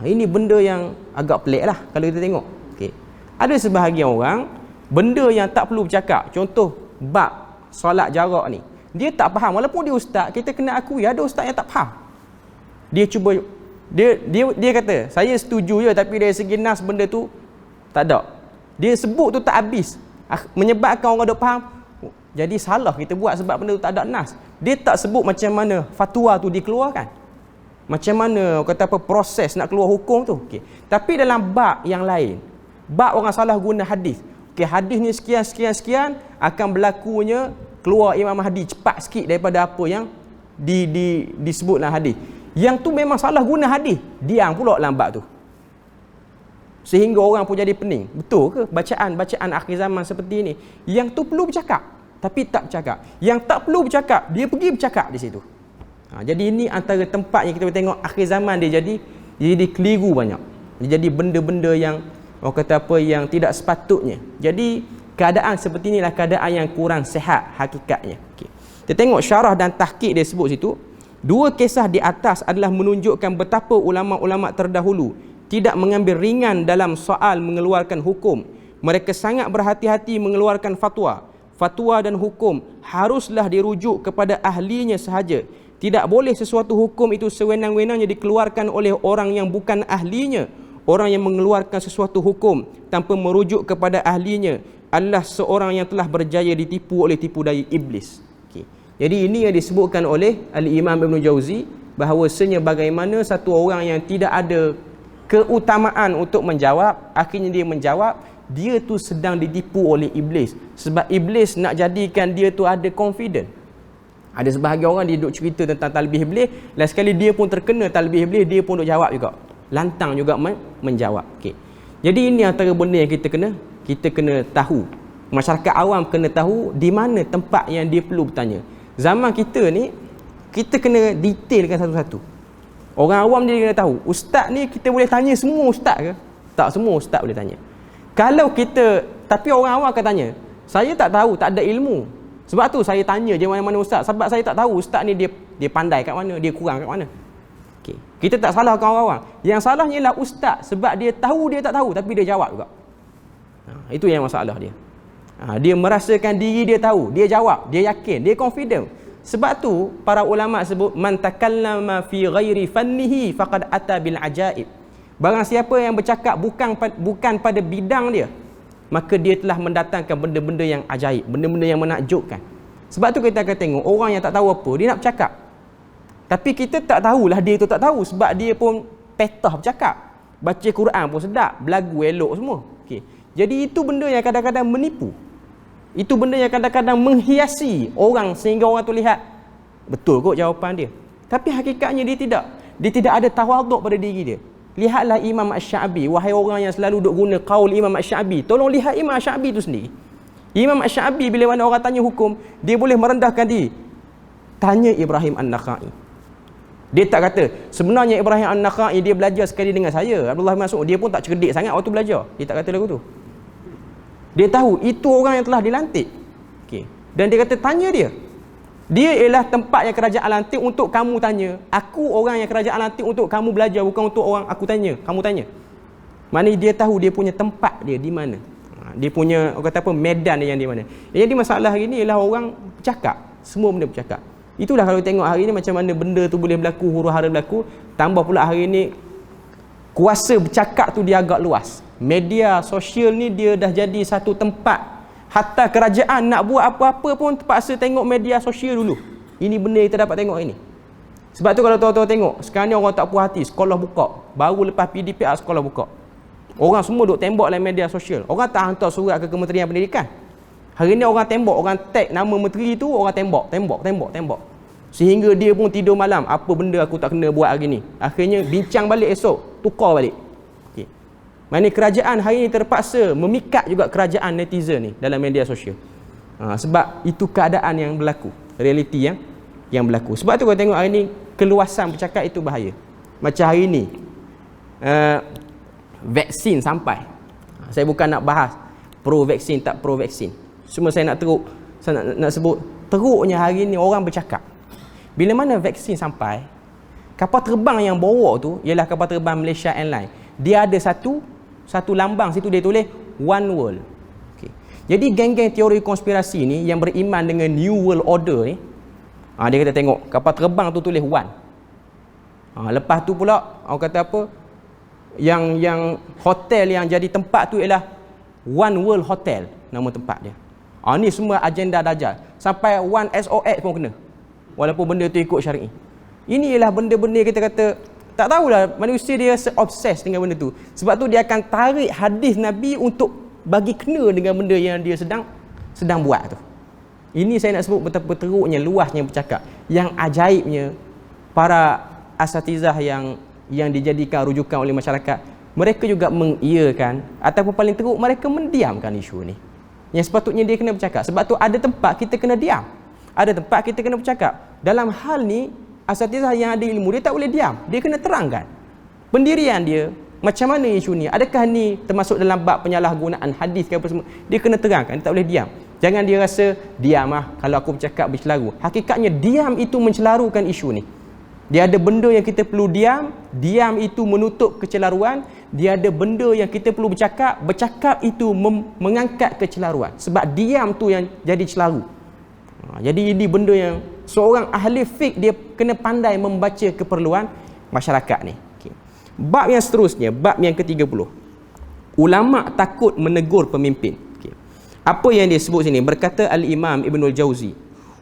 Speaker 1: Ini benda yang agak pelik lah kalau kita tengok. Okay. Ada sebahagian orang, benda yang tak perlu bercakap, contoh bab solat jarak ni, dia tak faham. Walaupun dia ustaz, kita kena akui ada ustaz yang tak faham. Dia cuba, dia kata, saya setuju je, tapi dari segi nas benda tu tak ada. Dia sebut tu tak habis, menyebabkan orang duk faham. Jadi salah kita buat sebab benda tu tak ada nas. Dia tak sebut macam mana fatwa tu dikeluarkan, macam mana kata apa proses nak keluar hukum tu. Okay. Tapi dalam bab yang lain, bab orang salah guna hadis, okay, hadis ni sekian akan berlakunya keluar Imam Mahdi cepat sikit daripada apa yang disebut dalam hadis. Yang tu memang salah guna hadis, diam pula dalam bab tu, sehingga orang pun jadi pening. Betul ke bacaan akhir zaman seperti ini? Yang tu perlu bercakap tapi tak bercakap, yang tak perlu bercakap dia pergi bercakap di situ. Jadi ini antara tempat yang kita boleh tengok akhir zaman dia jadi keliru banyak. Dia jadi benda-benda yang orang kata apa yang tidak sepatutnya. Jadi keadaan seperti inilah keadaan yang kurang sihat hakikatnya. Okay. Kita tengok syarah dan tahqiq dia sebut situ, dua kisah di atas adalah menunjukkan betapa ulama-ulama terdahulu tidak mengambil ringan dalam soal mengeluarkan hukum. Mereka sangat berhati-hati mengeluarkan fatwa. Fatwa dan hukum haruslah dirujuk kepada ahlinya sahaja. Tidak boleh sesuatu hukum itu sewenang-wenangnya dikeluarkan oleh orang yang bukan ahlinya. Orang yang mengeluarkan sesuatu hukum tanpa merujuk kepada ahlinya adalah seorang yang telah berjaya ditipu oleh tipu daya iblis. Okay. Jadi ini yang disebutkan oleh Al-Imam Ibn Jauzi, bahawasanya bagaimana satu orang yang tidak ada keutamaan untuk menjawab, akhirnya dia menjawab, dia tu sedang ditipu oleh iblis. Sebab iblis nak jadikan dia tu ada confident. Ada sebahagian orang dia duk cerita tentang talbih iblis, last sekali dia pun terkena talbih iblis, dia pun duk jawab juga. Lantang juga menjawab. Okey. Jadi ini antara benda yang kita kena tahu. Masyarakat awam kena tahu di mana tempat yang dia perlu bertanya. Zaman kita ni, kita kena detailkan satu-satu. Orang awam dia kena tahu, ustaz ni kita boleh tanya semua ustaz ke? Tak semua ustaz boleh tanya. Kalau kita, tapi orang awam akan tanya, saya tak tahu, tak ada ilmu. Sebab tu saya tanya je mana-mana ustaz, sebab saya tak tahu ustaz ni dia pandai kat mana, dia kurang kat mana. Okay. Kita tak salahkan orang awam. Yang salahnya ialah ustaz, sebab dia tahu dia tak tahu tapi dia jawab juga. Itu yang masalah dia. Dia merasakan diri dia tahu, dia jawab, dia yakin, dia confident. Sebab tu para ulama sebut man takallama fi ghairi fannihi faqad ata bil ajaib. Barang siapa yang bercakap bukan pada bidang dia, maka dia telah mendatangkan benda-benda yang ajaib, benda-benda yang menakjubkan. Sebab tu kita akan tengok orang yang tak tahu apa, dia nak bercakap. Tapi kita tak tahulah dia tu tak tahu, sebab dia pun petah bercakap. Baca Quran pun sedap, belagu elok semua. Okay. Jadi itu benda yang kadang-kadang menipu. Itu benda yang kadang-kadang menghiasi orang sehingga orang tu lihat betul kot jawapan dia. Tapi hakikatnya dia tidak. Dia tidak ada tawaduk pada diri dia. Lihatlah Imam Asy-Sya'bi, wahai orang yang selalu duk guna qaul Imam Asy-Sya'bi. Tolong lihat Imam Asy-Sya'bi tu sendiri. Imam Asy-Sya'bi bila mana orang tanya hukum, dia boleh merendahkan diri. Tanya Ibrahim An-Nakhai. Dia tak kata, sebenarnya Ibrahim An-Nakhai dia belajar sekali dengan saya, Abdullah bin Mas'ud, dia pun tak cerdik sangat waktu belajar. Dia tak kata lagu tu. Dia tahu itu orang yang telah dilantik. Okay. Dan dia kata tanya dia. Dia ialah tempat yang kerajaan lantik untuk kamu tanya. Aku orang yang kerajaan lantik untuk kamu belajar, bukan untuk orang aku tanya, kamu tanya. Maknanya dia tahu dia punya tempat dia di mana. Dia punya orang kata apa medan dia yang di mana. Jadi masalah hari ni ialah orang bercakap, semua benda bercakap. Itulah kalau tengok hari ni macam mana benda tu boleh berlaku, huru-hara berlaku. Tambah pula hari ni kuasa bercakap tu dia agak luas. Media sosial ni dia dah jadi satu tempat Hatta kerajaan nak buat apa-apa pun terpaksa tengok media sosial dulu. Ini benda kita dapat tengok ini. Sebab tu kalau tuan-tuan tengok, sekarang ni orang tak puas hati, sekolah buka. Baru lepas PDPR sekolah buka. Orang semua duk tembak dalam media sosial. Orang tak hantar surat ke Kementerian Pendidikan. Hari ni orang tembak, orang tag nama menteri tu, orang tembak. Sehingga dia pun tidur malam, apa benda aku tak kena buat hari ni. Akhirnya bincang balik esok, tukar balik. Okey. Maknanya kerajaan hari ni terpaksa memikat juga kerajaan netizen ni dalam media sosial. Sebab itu keadaan yang berlaku, realiti yang berlaku. Sebab tu kalau tengok hari ni keluasan bercakap itu bahaya. Macam hari ni vaksin sampai. Saya bukan nak bahas pro vaksin tak pro vaksin. Cuma saya nak nak sebut teruknya hari ni orang bercakap. Bila mana vaksin sampai, kapal terbang yang bawa tu ialah kapal terbang Malaysia Airlines. Dia ada satu lambang situ dia tulis One World. Okay. Jadi geng-geng teori konspirasi ni yang beriman dengan New World Order ni, dia kata tengok kapal terbang tu tulis One. Lepas tu pula orang kata apa? Yang hotel yang jadi tempat tu ialah One World Hotel, nama tempat dia. Ni semua agenda Dajjal. Sampai One SOX pun kena. Walaupun benda tu ikut syar'i. Ini ialah benda-benda kita kata tak tahulah manusia dia se-obses dengan benda tu. Sebab tu dia akan tarik hadis Nabi untuk bagi kena dengan benda yang dia sedang buat tu. Ini saya nak sebut betapa teruknya, luasnya bercakap. Yang ajaibnya para asatizah yang dijadikan rujukan oleh masyarakat, mereka juga mengiyakan ataupun paling teruk mereka mendiamkan isu ni. Yang sepatutnya dia kena bercakap. Sebab tu ada tempat kita kena diam. Ada tempat kita kena bercakap. Dalam hal ni, asatizah yang ada ilmu, dia tak boleh diam. Dia kena terangkan pendirian dia, macam mana isu ni. Adakah ni termasuk dalam bab penyalahgunaan hadis ke apa semua. Dia kena terangkan, dia tak boleh diam. Jangan dia rasa, diam kalau aku bercakap bercelaru. Hakikatnya, diam itu mencelarukan isu ni. Dia ada benda yang kita perlu diam itu menutup kecelaruan. Dia ada benda yang kita perlu bercakap itu mengangkat kecelaruan. Sebab diam tu yang jadi celaru. Jadi ini benda yang seorang ahli fiqh dia kena pandai membaca keperluan masyarakat ni. Okay. Bab yang seterusnya, bab yang ke-30. Ulama takut menegur pemimpin. Okay. Apa yang dia sebut sini? Berkata Al-Imam Ibnul Jauzi,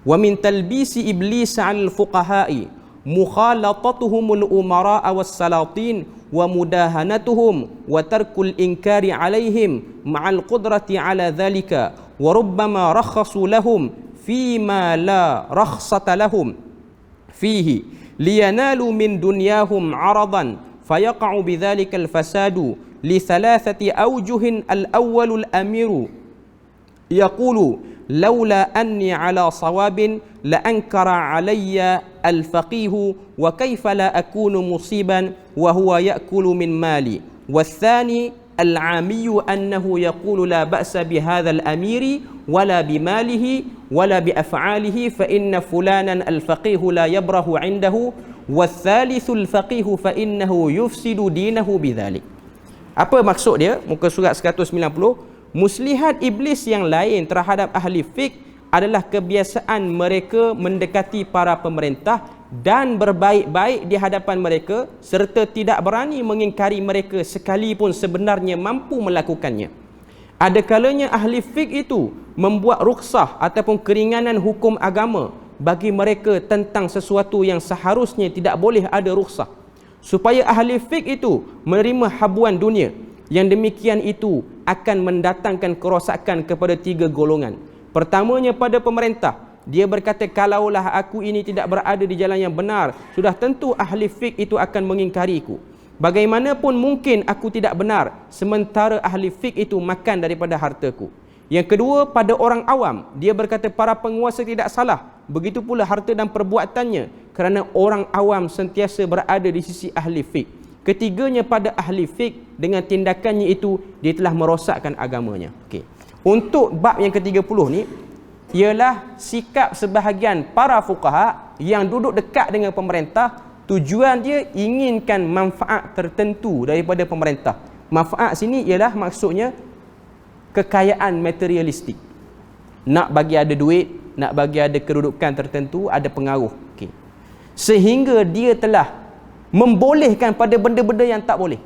Speaker 1: "Wa min talbisi iblis 'alal fuqaha'i mukhalatatuhumul umara'a was-salatin wa mudahanatuhum wa tarkul inkari 'alaihim ma'al qudrati 'ala dhalika wa rubbama rakhasu lahum فيما لا رخصة لهم فيه لينالوا من دنياهم عرضا فيقع بذلك الفساد لثلاثة أوجه. الأول الأمير يقول لولا أني على صواب لأنكر علي الفقيه وكيف لا أكون مصيبا وهو يأكل من مالي. والثاني العامي أنه يقول لا بأس بهذا الأمير ولا بماله ولا بأفعاله فإن فلانا الفقيه لا يبره عنده والثالث الفقيه فإنه يفسد دينه بذلك." Apa maksud dia? Muka surat 190. Muslihat iblis yang lain terhadap ahli fiqh adalah kebiasaan mereka mendekati para pemerintah dan berbaik-baik di hadapan mereka serta tidak berani mengingkari mereka sekalipun sebenarnya mampu melakukannya. Ada kalanya ahli fiqh itu membuat rukhsah ataupun keringanan hukum agama bagi mereka tentang sesuatu yang seharusnya tidak boleh ada rukhsah, supaya ahli fiqh itu menerima habuan dunia. Yang demikian itu akan mendatangkan kerosakan kepada 3 golongan. Pertamanya pada pemerintah. Dia berkata, kalaulah aku ini tidak berada di jalan yang benar, sudah tentu ahli fiqh itu akan mengingkariku. Bagaimanapun mungkin aku tidak benar, sementara ahli fiqh itu makan daripada hartaku. Yang kedua, pada orang awam. Dia berkata para penguasa tidak salah. Begitu pula harta dan perbuatannya, kerana orang awam sentiasa berada di sisi ahli fiqh. Ketiganya pada ahli fiqh, dengan tindakannya itu, dia telah merosakkan agamanya. Okay. Untuk bab yang ke-30 ni, ialah sikap sebahagian para fuqaha yang duduk dekat dengan pemerintah. Tujuan dia inginkan manfaat tertentu daripada pemerintah. Manfaat sini ialah maksudnya kekayaan materialistik. Nak bagi ada duit, nak bagi ada kedudukan tertentu, ada pengaruh. Okay. Sehingga dia telah membolehkan pada benda-benda yang tak boleh.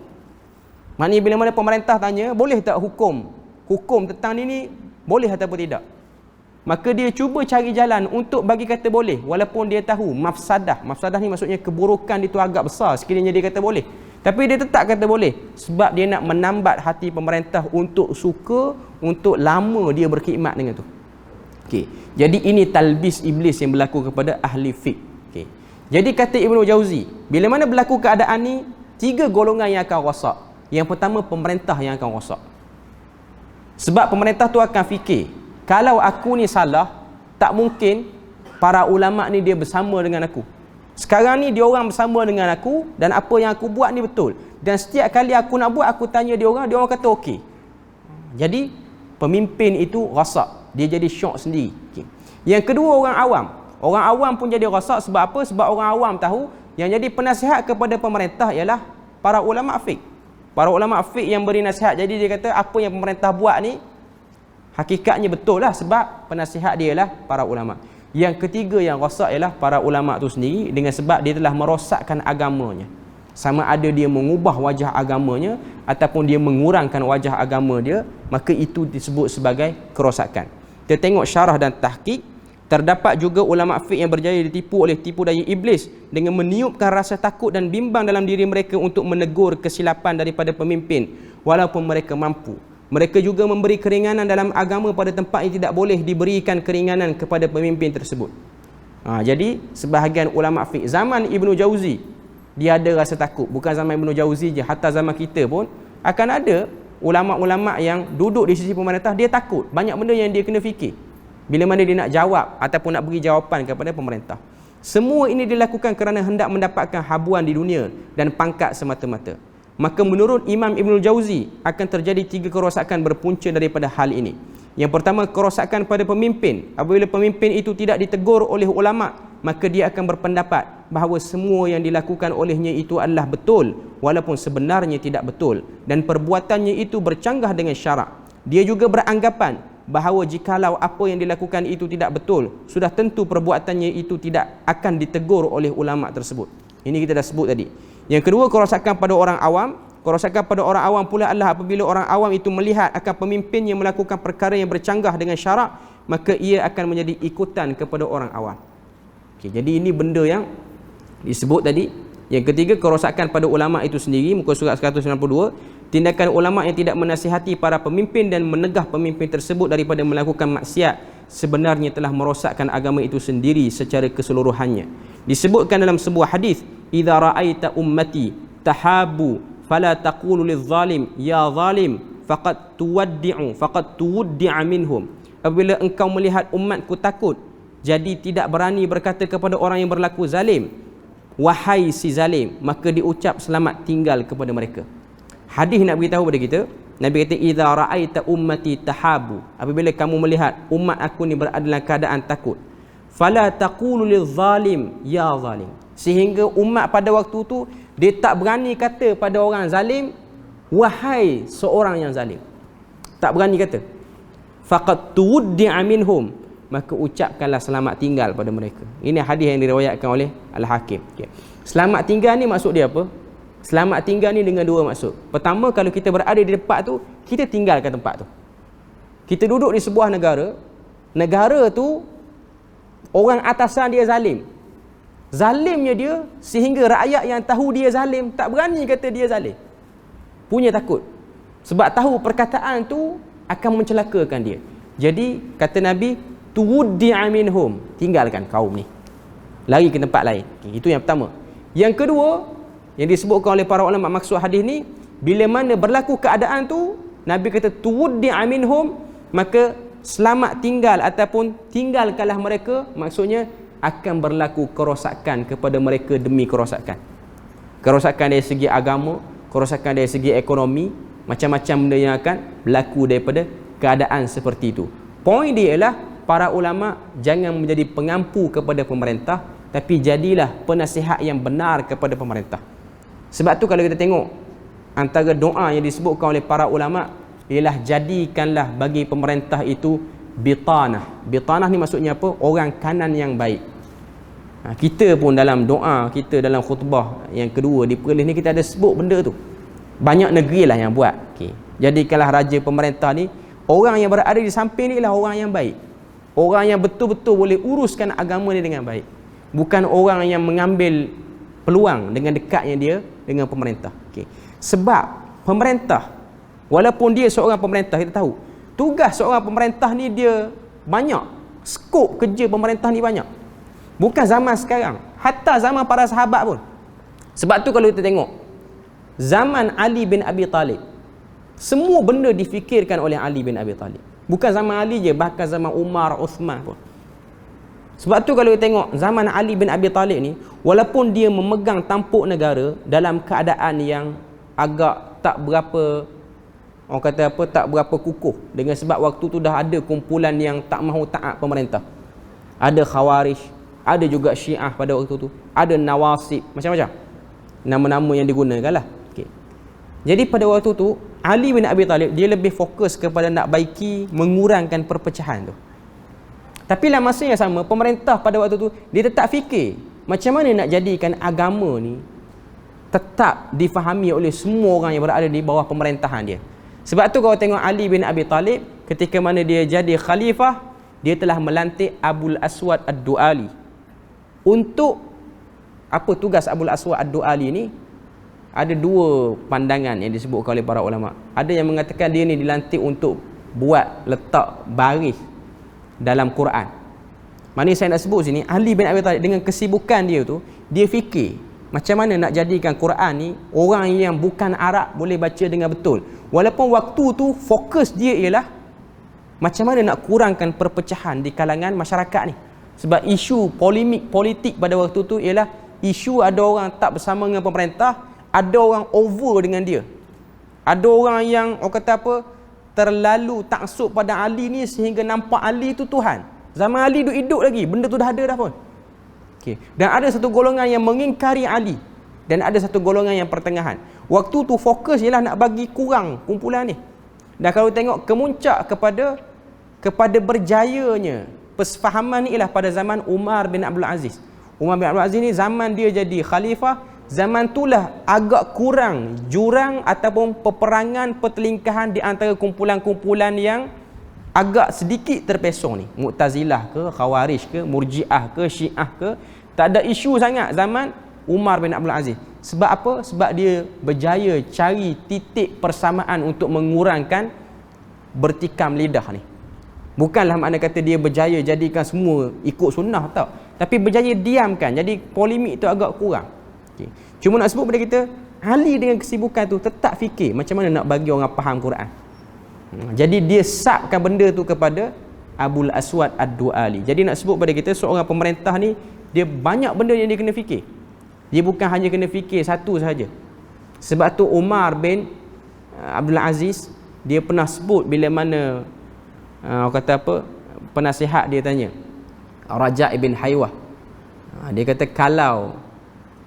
Speaker 1: Maknanya bila mana pemerintah tanya, boleh tak hukum tentang ni boleh ataupun tidak. Maka dia cuba cari jalan untuk bagi kata boleh, walaupun dia tahu mafsadah ni maksudnya keburukan itu agak besar sekiranya dia kata boleh, tapi dia tetap kata boleh sebab dia nak menambat hati pemerintah untuk suka, untuk lama dia berkhidmat dengan tu. Okey. Jadi ini talbis iblis yang berlaku kepada ahli fiqh. Okey. Jadi kata Ibnu Jauzi, bila mana berlaku keadaan ni, 3 golongan yang akan rosak. Yang pertama, pemerintah yang akan rosak. Sebab pemerintah tu akan fikir, kalau aku ni salah, tak mungkin para ulama ni dia bersama dengan aku. Sekarang ni dia orang bersama dengan aku dan apa yang aku buat ni betul. Dan setiap kali aku nak buat, aku tanya dia orang kata okey. Jadi pemimpin itu rosak. Dia jadi syok sendiri. Okay. Yang kedua, orang awam. Orang awam pun jadi rosak sebab apa? Sebab orang awam tahu yang jadi penasihat kepada pemerintah ialah para ulama fiqh. Para ulama fiqh yang beri nasihat. Jadi dia kata apa yang pemerintah buat ni hakikatnya betul lah sebab penasihat dia ialah para ulama. Yang ketiga yang rosak ialah para ulama tu sendiri dengan sebab dia telah merosakkan agamanya. Sama ada dia mengubah wajah agamanya ataupun dia mengurangkan wajah agama dia, maka itu disebut sebagai kerosakan. Kita tengok syarah dan tahqiq, terdapat juga ulama fiqh yang berjaya ditipu oleh tipu daya iblis dengan meniupkan rasa takut dan bimbang dalam diri mereka untuk menegur kesilapan daripada pemimpin walaupun mereka mampu. Mereka juga memberi keringanan dalam agama pada tempat yang tidak boleh diberikan keringanan kepada pemimpin tersebut. Jadi sebahagian ulama fiqh zaman Ibnu Jauzi dia ada rasa takut. Bukan zaman Ibnu Jauzi je, hatta zaman kita pun akan ada ulama-ulama yang duduk di sisi pemerintah, dia takut banyak benda yang dia kena fikir bila mana dia nak jawab ataupun nak beri jawapan kepada pemerintah. Semua ini dilakukan kerana hendak mendapatkan habuan di dunia dan pangkat semata-mata. Maka menurut Imam Ibnu Jauzi akan terjadi 3 kerosakan berpunca daripada hal ini. Yang pertama, kerosakan pada pemimpin. Apabila pemimpin itu tidak ditegur oleh ulama, maka dia akan berpendapat bahawa semua yang dilakukan olehnya itu adalah betul walaupun sebenarnya tidak betul dan perbuatannya itu bercanggah dengan syarak. Dia juga beranggapan bahawa jikalau apa yang dilakukan itu tidak betul, sudah tentu perbuatannya itu tidak akan ditegur oleh ulama tersebut. Ini kita dah sebut tadi. Yang kedua, kerosakan pada orang awam. Kerosakan pada orang awam pula adalah apabila orang awam itu melihat akan pemimpin yang melakukan perkara yang bercanggah dengan syarak, maka ia akan menjadi ikutan kepada orang awam. Okay, jadi ini benda yang disebut tadi. Yang ketiga, kerosakan pada ulama itu sendiri, muka surat 192. Tindakan ulama yang tidak menasihati para pemimpin dan menegah pemimpin tersebut daripada melakukan maksiat sebenarnya telah merosakkan agama itu sendiri secara keseluruhannya. Disebutkan dalam sebuah hadis, idza ra'aita ummati tahabu fala taqulu liz-zalim ya zalim faqad tuwaddi'a minhum. Apabila engkau melihat umatku takut, jadi tidak berani berkata kepada orang yang berlaku zalim, wahai si zalim, maka diucap selamat tinggal kepada mereka. Hadis nak beritahu kepada kita, Nabi kata idza ra'aita ummati tahabu, apabila kamu melihat umat aku ni berada dalam keadaan takut, fala taqulu liz-zalim ya zalim, sehingga umat pada waktu tu dia tak berani kata pada orang zalim, wahai seorang yang zalim. Tak berani kata. Faqad tuwaddi'a minhum, maka ucapkanlah selamat tinggal pada mereka. Ini hadis yang diriwayatkan oleh Al-Hakim. Okay. Selamat tinggal ni maksud dia apa? Selamat tinggal ni dengan 2 maksud. Pertama, kalau kita berada di tempat tu, kita tinggalkan tempat tu. Kita duduk di sebuah negara, negara tu orang atasan dia zalim. Zalimnya dia sehingga rakyat yang tahu dia zalim tak berani kata dia zalim. Punya takut. Sebab tahu perkataan tu akan mencelakakan dia. Jadi kata Nabi, tuwaddi'a minhum, tinggalkan kaum ni. Lari ke tempat lain. Itu yang pertama. Yang kedua, yang disebutkan oleh para ulama maksud hadis ni, bila mana berlaku keadaan tu, Nabi kata tuwaddi'a minhum, maka selamat tinggal ataupun tinggalkanlah mereka, maksudnya akan berlaku kerosakan kepada mereka demi kerosakan. Kerosakan dari segi agama, kerosakan dari segi ekonomi, macam-macam benda yang akan berlaku daripada keadaan seperti itu. Poin dia ialah para ulama jangan menjadi pengampu kepada pemerintah, tapi jadilah penasihat yang benar kepada pemerintah. Sebab tu kalau kita tengok antara doa yang disebutkan oleh para ulama ialah jadikanlah bagi pemerintah itu bitanah. Bitanah ni maksudnya apa? Orang kanan yang baik. Kita pun dalam doa kita, dalam khutbah yang kedua di Perlis ni, kita ada sebut benda tu. Banyak negeri lah yang buat. Okay. Jadikanlah raja pemerintah ni Orang yang berada di samping ni ialah orang yang baik. Orang yang betul-betul boleh uruskan agama dia dengan baik. Bukan orang yang mengambil peluang dengan dekatnya dia dengan pemerintah. Okay. Sebab pemerintah, walaupun dia seorang pemerintah, kita tahu tugas seorang pemerintah ni dia banyak. Skop kerja pemerintah ni banyak. Bukan zaman sekarang, hatta zaman para sahabat pun. Sebab tu kalau kita tengok zaman Ali bin Abi Talib, semua benda difikirkan oleh Ali bin Abi Talib. Bukan zaman Ali je, bahkan zaman Umar, Uthman pun. Sebab tu kalau kita tengok zaman Ali bin Abi Talib ni, walaupun dia memegang tampuk negara dalam keadaan yang agak tak berapa, orang kata apa, tak berapa kukuh, dengan sebab waktu tu dah ada kumpulan yang tak mahu taat pemerintah. Ada Khawarij, ada juga Syiah pada waktu tu, ada Nawasib, macam-macam nama-nama yang digunakan lah. Okay. Jadi pada waktu tu Ali bin Abi Talib dia lebih fokus kepada nak baiki, mengurangkan perpecahan tu. Tapi dalam masa yang sama, pemerintah pada waktu tu dia tetap fikir macam mana nak jadikan agama ni tetap difahami oleh semua orang yang berada di bawah pemerintahan dia. Sebab tu kalau tengok Ali bin Abi Talib, ketika mana dia jadi khalifah, dia telah melantik Abul Aswad Ad-Du'ali. Untuk apa tugas Abul Aswad Ad-Du'ali ni? Ada dua pandangan yang disebutkan oleh para ulama. Ada yang mengatakan dia ni dilantik untuk buat letak baris dalam Quran. Mana saya nak sebut sini, Ali bin Abi Talib dengan kesibukan dia tu, dia fikir macam mana nak jadikan Quran ni orang yang bukan Arab boleh baca dengan betul. Walaupun waktu tu fokus dia ialah macam mana nak kurangkan perpecahan di kalangan masyarakat ni. Sebab isu polemik politik pada waktu tu ialah isu ada orang tak bersama dengan pemerintah, ada orang over dengan dia. Ada orang yang orang kata apa, terlalu taksub pada Ali ni sehingga nampak Ali tu Tuhan. Zaman Ali hidup lagi, benda tu dah ada dah pun. Okay. Dan ada satu golongan yang mengingkari Ali, dan ada satu golongan yang pertengahan. Waktu tu fokus ialah nak bagi kurang kumpulan ni. Dan kalau tengok kemuncak kepada berjayanya persefahaman ni ialah pada zaman Umar bin Abdul Aziz. Umar bin Abdul Aziz ni zaman dia jadi khalifah, zaman itulah agak kurang jurang ataupun peperangan, pertelingkahan di antara kumpulan-kumpulan yang agak sedikit terpesong ni. Mu'tazilah ke, Khawarij ke, Murji'ah ke, Syiah ke, tak ada isu sangat zaman Umar bin Abdul Aziz. Sebab apa? Sebab dia berjaya cari titik persamaan untuk mengurangkan bertikam lidah ni. Bukanlah makna kata dia berjaya jadikan semua ikut sunnah, tak. Tapi berjaya diamkan, jadi polemik tu agak kurang. Okay. Cuma nak sebut pada kita, Ali dengan kesibukan tu tetap fikir macam mana nak bagi orang faham Quran. Jadi dia sabkan benda tu kepada Abul Aswad Ad-Du'ali. Jadi nak sebut pada kita, seorang pemerintah ni dia banyak benda yang dia kena fikir. Dia bukan hanya kena fikir satu sahaja. Sebab tu Umar bin Abdul Aziz dia pernah sebut bila mana orang kata apa, penasihat dia tanya Raja' ibn Haywah, dia kata kalau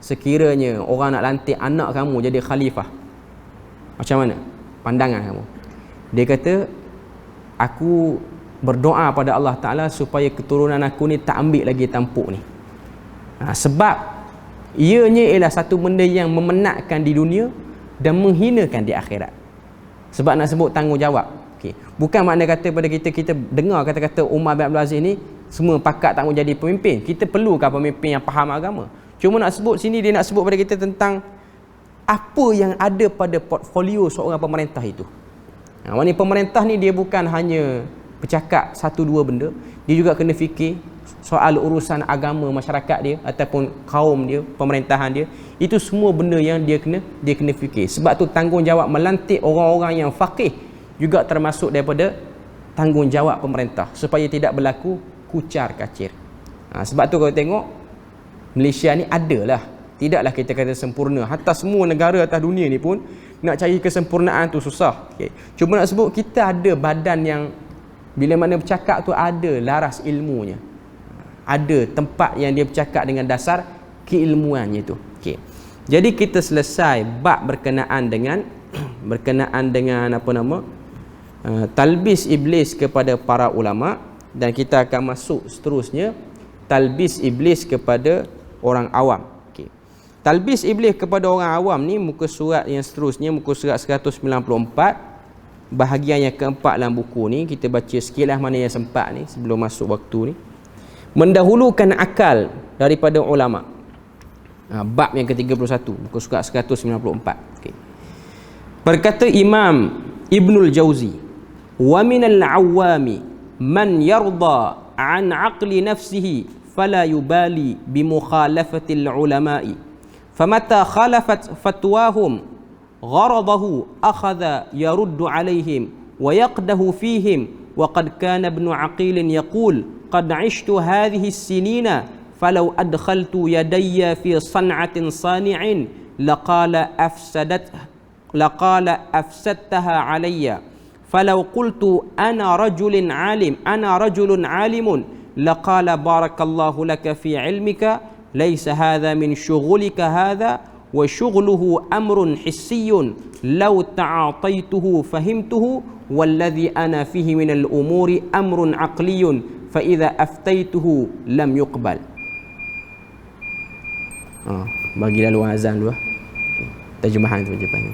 Speaker 1: sekiranya orang nak lantik anak kamu jadi khalifah, macam mana pandangan kamu? Dia kata, aku berdoa pada Allah Ta'ala supaya keturunan aku ni tak ambil lagi tampuk ni. Sebab ianya ialah satu benda yang memenatkan di dunia dan menghinakan di akhirat. Sebab nak sebut tanggungjawab. Okay. Bukan makna kata pada kita dengar kata-kata Umar bin Abdul Aziz ni semua pakat tak mau jadi pemimpin. Kita perlukan pemimpin yang faham agama. Cuma nak sebut sini, dia nak sebut pada kita tentang apa yang ada pada portfolio seorang pemerintah itu. Maksudnya pemerintah ni dia bukan hanya bercakap satu dua benda, dia juga kena fikir soal urusan agama masyarakat dia ataupun kaum dia, pemerintahan dia. Itu semua benda yang dia kena fikir. Sebab tu tanggungjawab melantik orang-orang yang faqih juga termasuk daripada tanggungjawab pemerintah supaya tidak berlaku kucar kacir. Sebab tu kalau tengok Malaysia ni adalah, tidaklah kita kata sempurna. Hatta semua negara atas dunia ni pun nak cari kesempurnaan tu susah. Okay. Cuma nak sebut kita ada badan yang bila mana bercakap tu ada laras ilmunya. Ada tempat yang dia bercakap dengan dasar keilmuannya tu. Okay. Jadi kita selesai bab berkenaan dengan apa nama? Talbis iblis kepada para ulama, dan kita akan masuk seterusnya talbis iblis kepada orang awam. Okay. Talbis iblis kepada orang awam ni muka surat yang seterusnya, muka surat 194. bahagian yang keempat dalam buku ni. Kita baca sekilas mana yang sempat ni sebelum masuk waktu ni. Mendahulukan akal daripada ulama. Bab yang ke-31, buku surat 194. Okay. Berkata Imam Ibnul Jauzi, wa minal awami man yarda an aqli nafsihi fala yubali bi mukhalafatil ulama'i famata khalafat fatwahum gharadahu akhadha yaruddu alaihim wa yaqdahu fihim wa qad kana ibn Aqil yaqul qad 'ishtu hadhihi as-sinina falau adkhaltu yadayya fi san'atin sani'in laqala afsadtaha alayya falau qultu ana rajulun alimun laqala barakallahu laka fi ilmika laysa hadha min shughlika hadha wa shughluhu amrun hissiyun law ta'ataytuhu fahimtuhu walladhi ana fihi min al-umuri amrun aqliyun fa idza aftaytuhu lam yuqbal. Bagi lalu azan dulu. Terjemahan tu depan ni.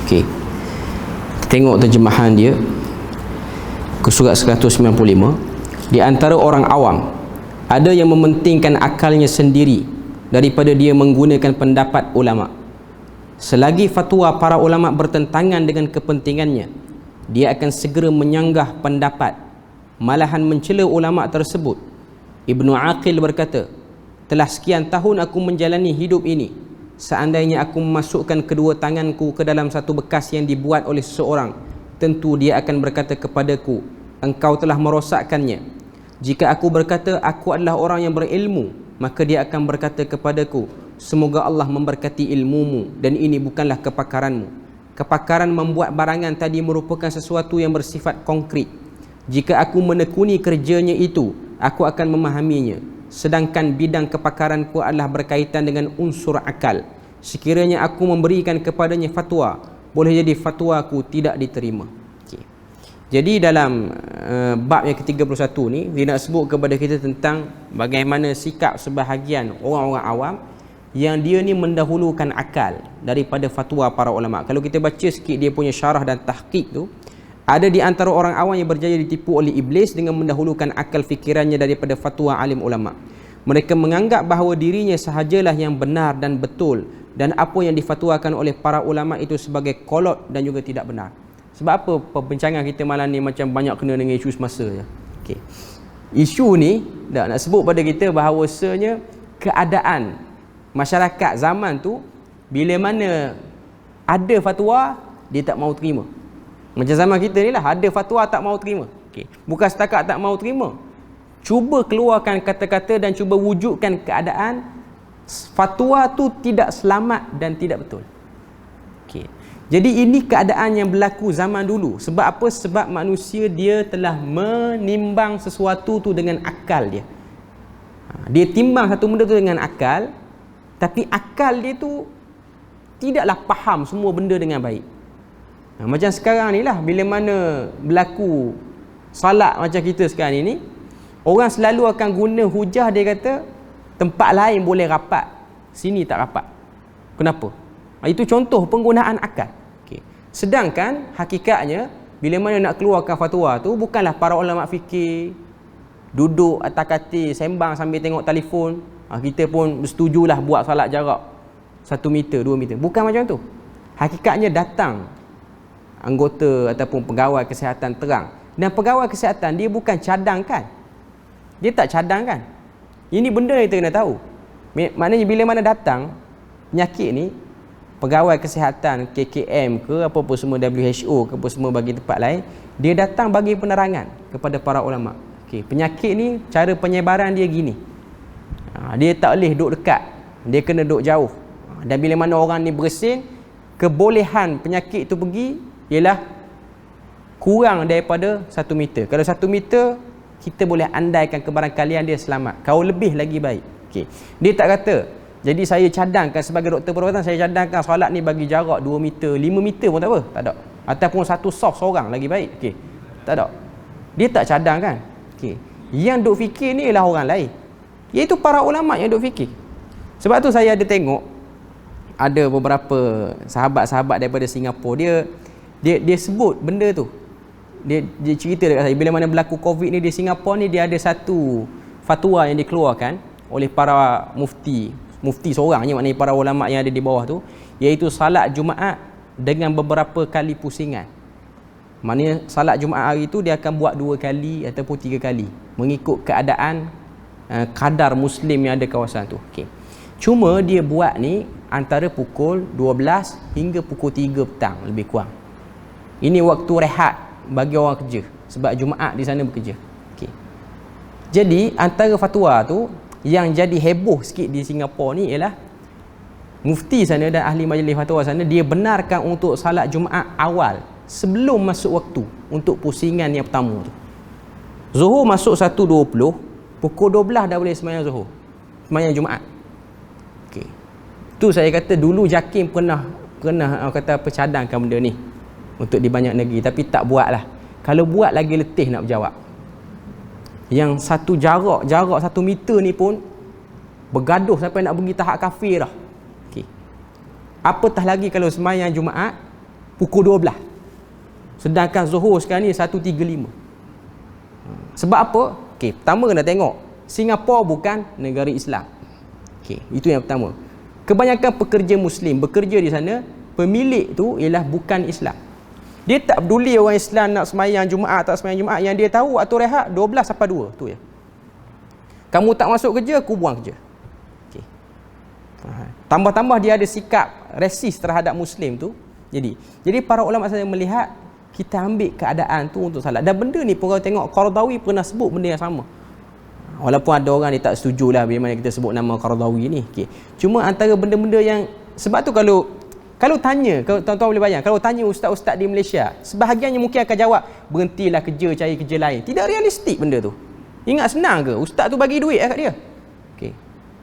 Speaker 1: Okey. Tengok terjemahan dia ke surat 195. Di antara orang awam ada yang mementingkan akalnya sendiri daripada dia menggunakan pendapat ulama. Selagi fatwa para ulama bertentangan dengan kepentingannya, dia akan segera menyanggah pendapat, malahan mencela ulama tersebut. Ibnu Aqil berkata, telah sekian tahun aku menjalani hidup ini, seandainya aku memasukkan kedua tanganku ke dalam satu bekas yang dibuat oleh seseorang, tentu dia akan berkata kepadaku, engkau telah merosakkannya. Jika aku berkata aku adalah orang yang berilmu, maka dia akan berkata kepadaku, semoga Allah memberkati ilmumu dan ini bukanlah kepakaranmu. Kepakaran membuat barangan tadi merupakan sesuatu yang bersifat konkret. Jika aku menekuni kerjanya itu, aku akan memahaminya. Sedangkan bidang kepakaranku adalah berkaitan dengan unsur akal. Sekiranya aku memberikan kepadanya fatwa, boleh jadi fatwaku tidak diterima. Okay. Jadi dalam bab yang ke-31 ni, dia nak sebut kepada kita tentang bagaimana sikap sebahagian orang-orang awam yang dia ni mendahulukan akal daripada fatwa para ulama. Kalau kita baca sikit dia punya syarah dan tahqiq tu, ada di antara orang awam yang berjaya ditipu oleh iblis dengan mendahulukan akal fikirannya daripada fatwa alim ulama. Mereka menganggap bahawa dirinya sahajalah yang benar dan betul, dan apa yang difatwakan oleh para ulama itu sebagai kolot dan juga tidak benar. Sebab apa perbincangan kita malam ni macam banyak kena dengan isu semasa je. Okey. Isu ni nak sebut pada kita bahawasanya keadaan masyarakat zaman tu, bila mana ada fatwa dia tak mau terima. Macam zaman kita ni lah, ada fatwa tak mau terima. Okay. Bukan setakat tak mau terima, cuba keluarkan kata-kata dan cuba wujudkan keadaan fatwa tu tidak selamat dan tidak betul. Okay. Jadi ini keadaan yang berlaku zaman dulu. Sebab apa? Sebab manusia dia telah menimbang sesuatu tu dengan akal dia. Dia timbang satu benda tu dengan akal, tapi akal dia tu tidaklah faham semua benda dengan baik. Macam sekarang ni lah, bila mana berlaku salat macam kita sekarang ni, orang selalu akan guna hujah, dia kata tempat lain boleh rapat, sini tak rapat. Kenapa? Itu contoh penggunaan akal. Okay. Sedangkan hakikatnya bila mana nak keluarkan fatwa tu, bukanlah para ulama fikir duduk atas katil sembang sambil tengok telefon, kita pun bersetujulah buat salat jarak 1 meter 2 meter. Bukan macam tu. Hakikatnya datang anggota ataupun pegawai kesihatan terang, dan pegawai kesihatan dia bukan cadangkan, dia tak cadangkan. Ini benda yang kita kena tahu. Maknanya bila mana datang penyakit ni, pegawai kesihatan KKM ke apa-apa semua, WHO ke apa semua bagi tempat lain, dia datang bagi penerangan kepada para ulama. Okay, penyakit ni cara penyebaran dia gini, dia tak boleh duduk dekat, dia kena duduk jauh. Dan bila mana orang ni bersin, kebolehan penyakit tu pergi ialah kurang daripada 1 meter. Kalau 1 meter, kita boleh andaikan kebarangkalian dia selamat. Kalau lebih lagi baik. Okay. Dia tak kata, jadi saya cadangkan sebagai doktor perubatan, saya cadangkan solat ni bagi jarak 2 meter, 5 meter pun tak apa. Tak ada. Ataupun satu saf seorang lagi baik. Okay. Tak ada. Dia tak cadangkan. Okay. Yang duk fikir ni ialah orang lain, iaitu para ulama yang duk fikir. Sebab tu saya ada tengok ada beberapa sahabat-sahabat daripada Singapura, dia sebut benda tu. Dia cerita dekat saya bila mana berlaku Covid ni di Singapura ni, dia ada satu fatwa yang dikeluarkan oleh para mufti seorang je, maknanya para ulama yang ada di bawah tu, iaitu salat Jumaat dengan beberapa kali pusingan. Maknanya salat Jumaat hari tu dia akan buat 2 kali ataupun 3 kali mengikut keadaan kadar muslim yang ada kawasan tu. Okay. Cuma dia buat ni antara pukul 12 hingga pukul 3 petang lebih kurang. Ini waktu rehat bagi orang kerja, sebab Jumaat di sana bekerja. Okay. Jadi antara fatwa tu yang jadi heboh sikit di Singapura ni ialah mufti sana dan ahli majlis fatwa sana, dia benarkan untuk salat Jumaat awal sebelum masuk waktu untuk pusingan yang pertama tu. Zuhur masuk 1.20, pukul 12 dah boleh sembahyang zuhur, sembahyang Jumaat. Okay. Tu saya kata dulu JAKIM pernah kata apa, cadangkan benda ni untuk di banyak negeri, tapi tak buat lah. Kalau buat lagi letih nak berjawab. Yang satu jarak 1 meter ni pun bergaduh sampai nak pergi tahap kafir dah. Okay. Apatah lagi kalau sembahyang Jumaat pukul 12, sedangkan zuhur sekarang ni 1.35. Sebab apa? Okay, pertama kena tengok Singapura bukan negara Islam. Okay, itu yang pertama. Kebanyakan pekerja muslim bekerja di sana, pemilik tu ialah bukan Islam. Dia tak peduli orang Islam nak sembahyang Jumaat tak sembahyang Jumaat. Yang dia tahu waktu rehat 12 sampai 2 tu je. Kamu tak masuk kerja, aku buang kerja. Okay. Tambah-tambah dia ada sikap resis terhadap muslim tu. Jadi para ulama saya melihat kita ambil keadaan tu untuk salat. Dan benda ni pun kalau tengok Qaradawi pernah sebut benda yang sama. Walaupun ada orang dia tak setuju lah bila mana kita sebut nama Qaradawi ni. Okay. Cuma antara benda-benda yang, sebab tu kalau tanya, kalau tuan-tuan boleh bayang, kalau tanya ustaz-ustaz di Malaysia, sebahagiannya mungkin akan jawab, berhentilah kerja, cari kerja lain. Tidak realistik benda tu. Ingat senang ke? Ustaz tu bagi duit kat dia. Okay.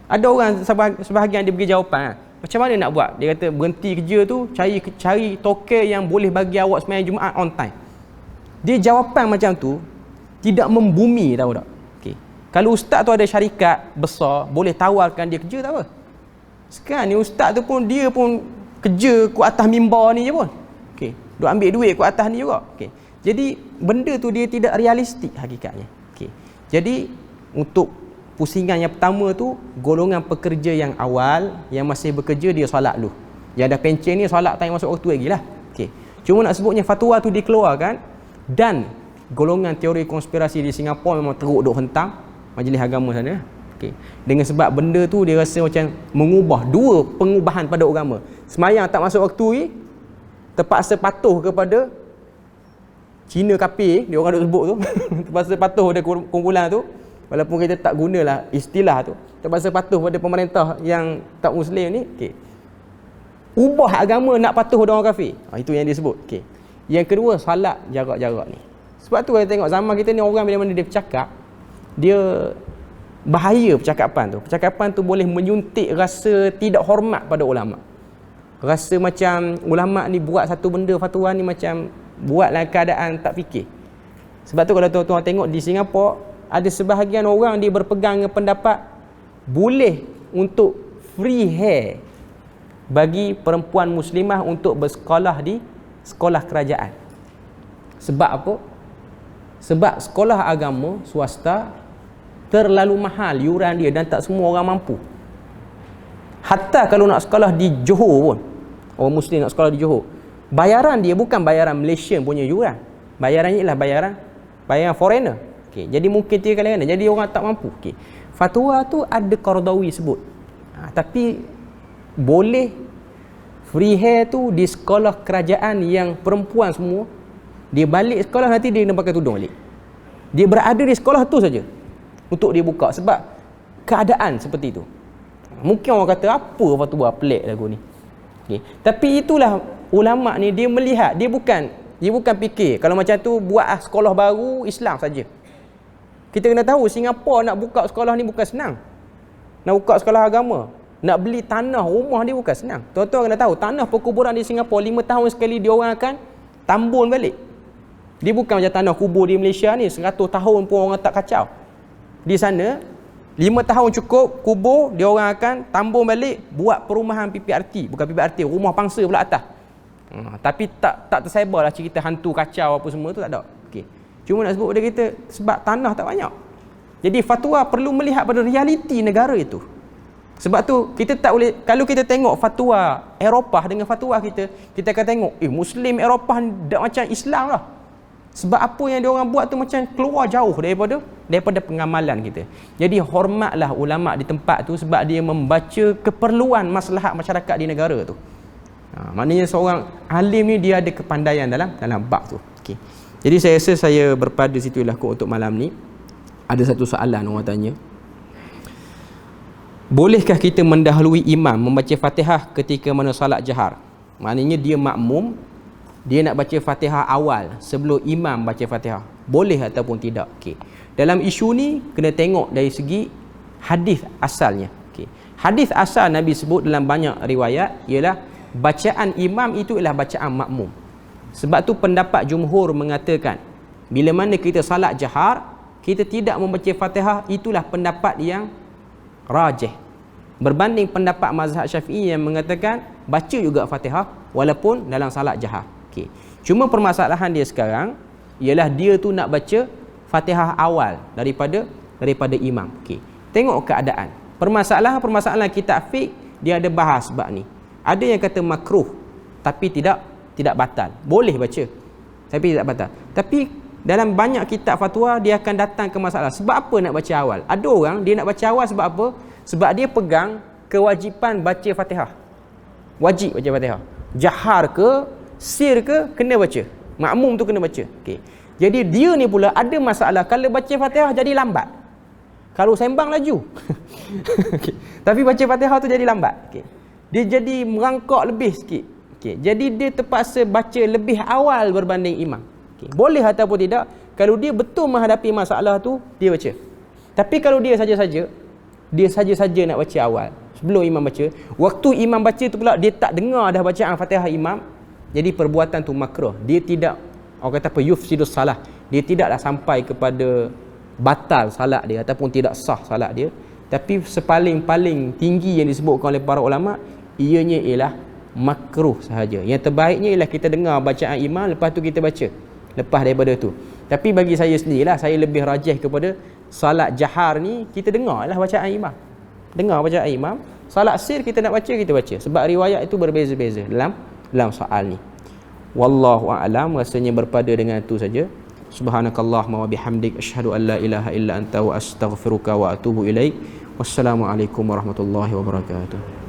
Speaker 1: Ada orang sebahagian dia bagi jawapan, macam mana nak buat? Dia kata berhenti kerja tu, cari token yang boleh bagi awak sembahyang Jumaat on time. Dia jawapan macam tu tidak membumi, tahu tak? Okay. Kalau ustaz tu ada syarikat besar, boleh tawarkan dia kerja, tak apa. Sekarang ni ustaz tu pun dia pun kerja ku atas mimbar ni je pun. Okey, duk ambil duit ku atas ni juga. Okey. Jadi benda tu dia tidak realistik hakikatnya. Okey. Jadi untuk pusingan yang pertama tu, golongan pekerja yang awal yang masih bekerja dia solat dulu. Yang dah pencen ni solat tak masuk waktu lagi lah. Okey. Cuma nak sebutnya fatwa tu dikeluarkan, dan golongan teori konspirasi di Singapura memang teruk duk hentam majlis agama sana. Okey. Dengan sebab benda tu dia rasa macam mengubah dua pengubahan pada agama. Semayang tak masuk waktu ni terpaksa patuh kepada Cina kafir, dia orang duk sebut tu. Terpaksa patuh pada kumpulan tu, walaupun kita tak gunalah istilah tu. Terpaksa patuh pada pemerintah yang tak Muslim ni. Okey. Ubah agama nak patuh pada orang kafir. Itu yang disebut. Okey. Yang kedua, salat jarak-jarak ni. Sebab tu kita tengok zaman kita ni, orang bila mana dia bercakap, dia bahaya percakapan tu. Percakapan tu boleh menyuntik rasa tidak hormat pada ulama. Rasa macam ulama ni buat satu benda fatwa ni macam buatlah keadaan tak fikir. Sebab tu kalau tuan-tuan tengok di Singapura, ada sebahagian orang dia berpegang dengan pendapat boleh untuk free hair bagi perempuan muslimah untuk bersekolah di sekolah kerajaan. Sebab apa? Sebab sekolah agama swasta terlalu mahal yuran dia dan tak semua orang mampu. Hatta kalau nak sekolah di Johor pun, orang muslim nak sekolah di Johor, bayaran dia bukan bayaran Malaysia punya yuran. Bayarannya ialah bayaran foreigner. Okey, jadi mungkin 3 kali ganda. Jadi orang tak mampu. Okey. Fatwa tu ada Qaradawi sebut. Tapi boleh free hair tu di sekolah kerajaan yang perempuan semua. Dia balik sekolah nanti dia kena pakai tudung balik. Dia berada di sekolah tu saja untuk dia buka sebab keadaan seperti itu. Mungkin orang kata apa fatwa pelik lagu ni. Okay. Tapi itulah ulama ni, dia melihat, dia bukan fikir kalau macam tu buat sekolah baru Islam saja. Kita kena tahu Singapura nak buka sekolah ni bukan senang. Nak buka sekolah agama, nak beli tanah rumah dia bukan senang. Tuan-tuan kena tahu tanah perkuburan di Singapura 5 tahun sekali dia orang akan tambun balik. Dia bukan macam tanah kubur di Malaysia ni 100 tahun pun orang tak kacau. Di sana 5 tahun cukup kubur, dia orang akan tambung balik, buat perumahan PPRT, bukan PPRT, rumah pangsa pula atas. Tapi tak tersebarlah cerita hantu kacau apa semua tu, tak ada. Okey. Cuma nak sebut pada kita sebab tanah tak banyak. Jadi fatwa perlu melihat pada realiti negara itu. Sebab tu kita tak boleh, kalau kita tengok fatwa Eropah dengan fatwa kita akan tengok Muslim Eropah tak macam Islam lah. Sebab apa yang dia orang buat tu macam keluar jauh daripada pengamalan kita. Jadi hormatlah ulama di tempat tu sebab dia membaca keperluan maslahat masyarakat di negara tu. Maknanya seorang alim ni dia ada kepandaian dalam bab tu. Okey. Jadi saya rasa saya berpada situlah untuk malam ni. Ada satu soalan orang tanya. Bolehkah kita mendahului imam membaca Fatihah ketika mana solat jahar? Maknanya dia makmum, dia nak baca Fatihah awal sebelum imam baca Fatihah. Boleh ataupun tidak? Okey. Dalam isu ni kena tengok dari segi hadis asalnya. Okey. Hadis asal Nabi sebut dalam banyak riwayat ialah bacaan imam itu ialah bacaan makmum. Sebab tu pendapat jumhur mengatakan bila mana kita salat jahar, kita tidak membaca Fatihah, itulah pendapat yang rajih. Berbanding pendapat mazhab Syafi'i yang mengatakan baca juga Fatihah walaupun dalam salat jahar. Okay. Cuma permasalahan dia sekarang ialah dia tu nak baca Fatihah awal daripada imam. Okay. Tengok keadaan. Permasalahan kitab fiqh dia ada bahas bab ni. Ada yang kata makruh tapi tidak batal. Boleh baca tapi tidak batal. Tapi dalam banyak kitab fatwa dia akan datang ke masalah. Sebab apa nak baca awal? Ada orang dia nak baca awal sebab apa? Sebab dia pegang kewajipan baca Fatihah. Wajib baca Fatihah. Jahar ke sir ke kena baca. Makmum tu kena baca. Okey. Jadi dia ni pula ada masalah kalau baca Fatihah jadi lambat. Kalau sembang laju. Okay. Tapi baca Fatihah tu jadi lambat. Okay. Dia jadi merangkak lebih sikit. Okay. Jadi dia terpaksa baca lebih awal berbanding imam. Okay. Boleh ataupun tidak, kalau dia betul menghadapi masalah tu dia baca. Tapi kalau dia saja-saja nak baca awal sebelum imam baca, waktu imam baca tu pula dia tak dengar dah bacaan Fatihah imam, jadi perbuatan tu makruh. Dia tidak, orang kata apa, yufsidus salah. Dia tidaklah sampai kepada batal salat dia ataupun tidak sah salat dia, Tapi sepaling-paling tinggi yang disebutkan oleh para ulama, ianya ialah makruh sahaja. Yang terbaiknya ialah kita dengar bacaan imam, lepas tu kita baca lepas daripada tu. Tapi bagi saya sendirilah, saya lebih rajih kepada salat jahar ni kita dengarlah bacaan imam. Dengar bacaan imam. Salat sir kita nak baca, kita baca. Sebab riwayat itu berbeza-beza dalam soal ni. Wallahu a'lam, rasanya berpada dengan itu saja. Subhanakallahumma wa bihamdik, asyhadu an la ilaha illa anta wa astaghfiruka wa atubu ilaik. Wassalamualaikum warahmatullahi wabarakatuh.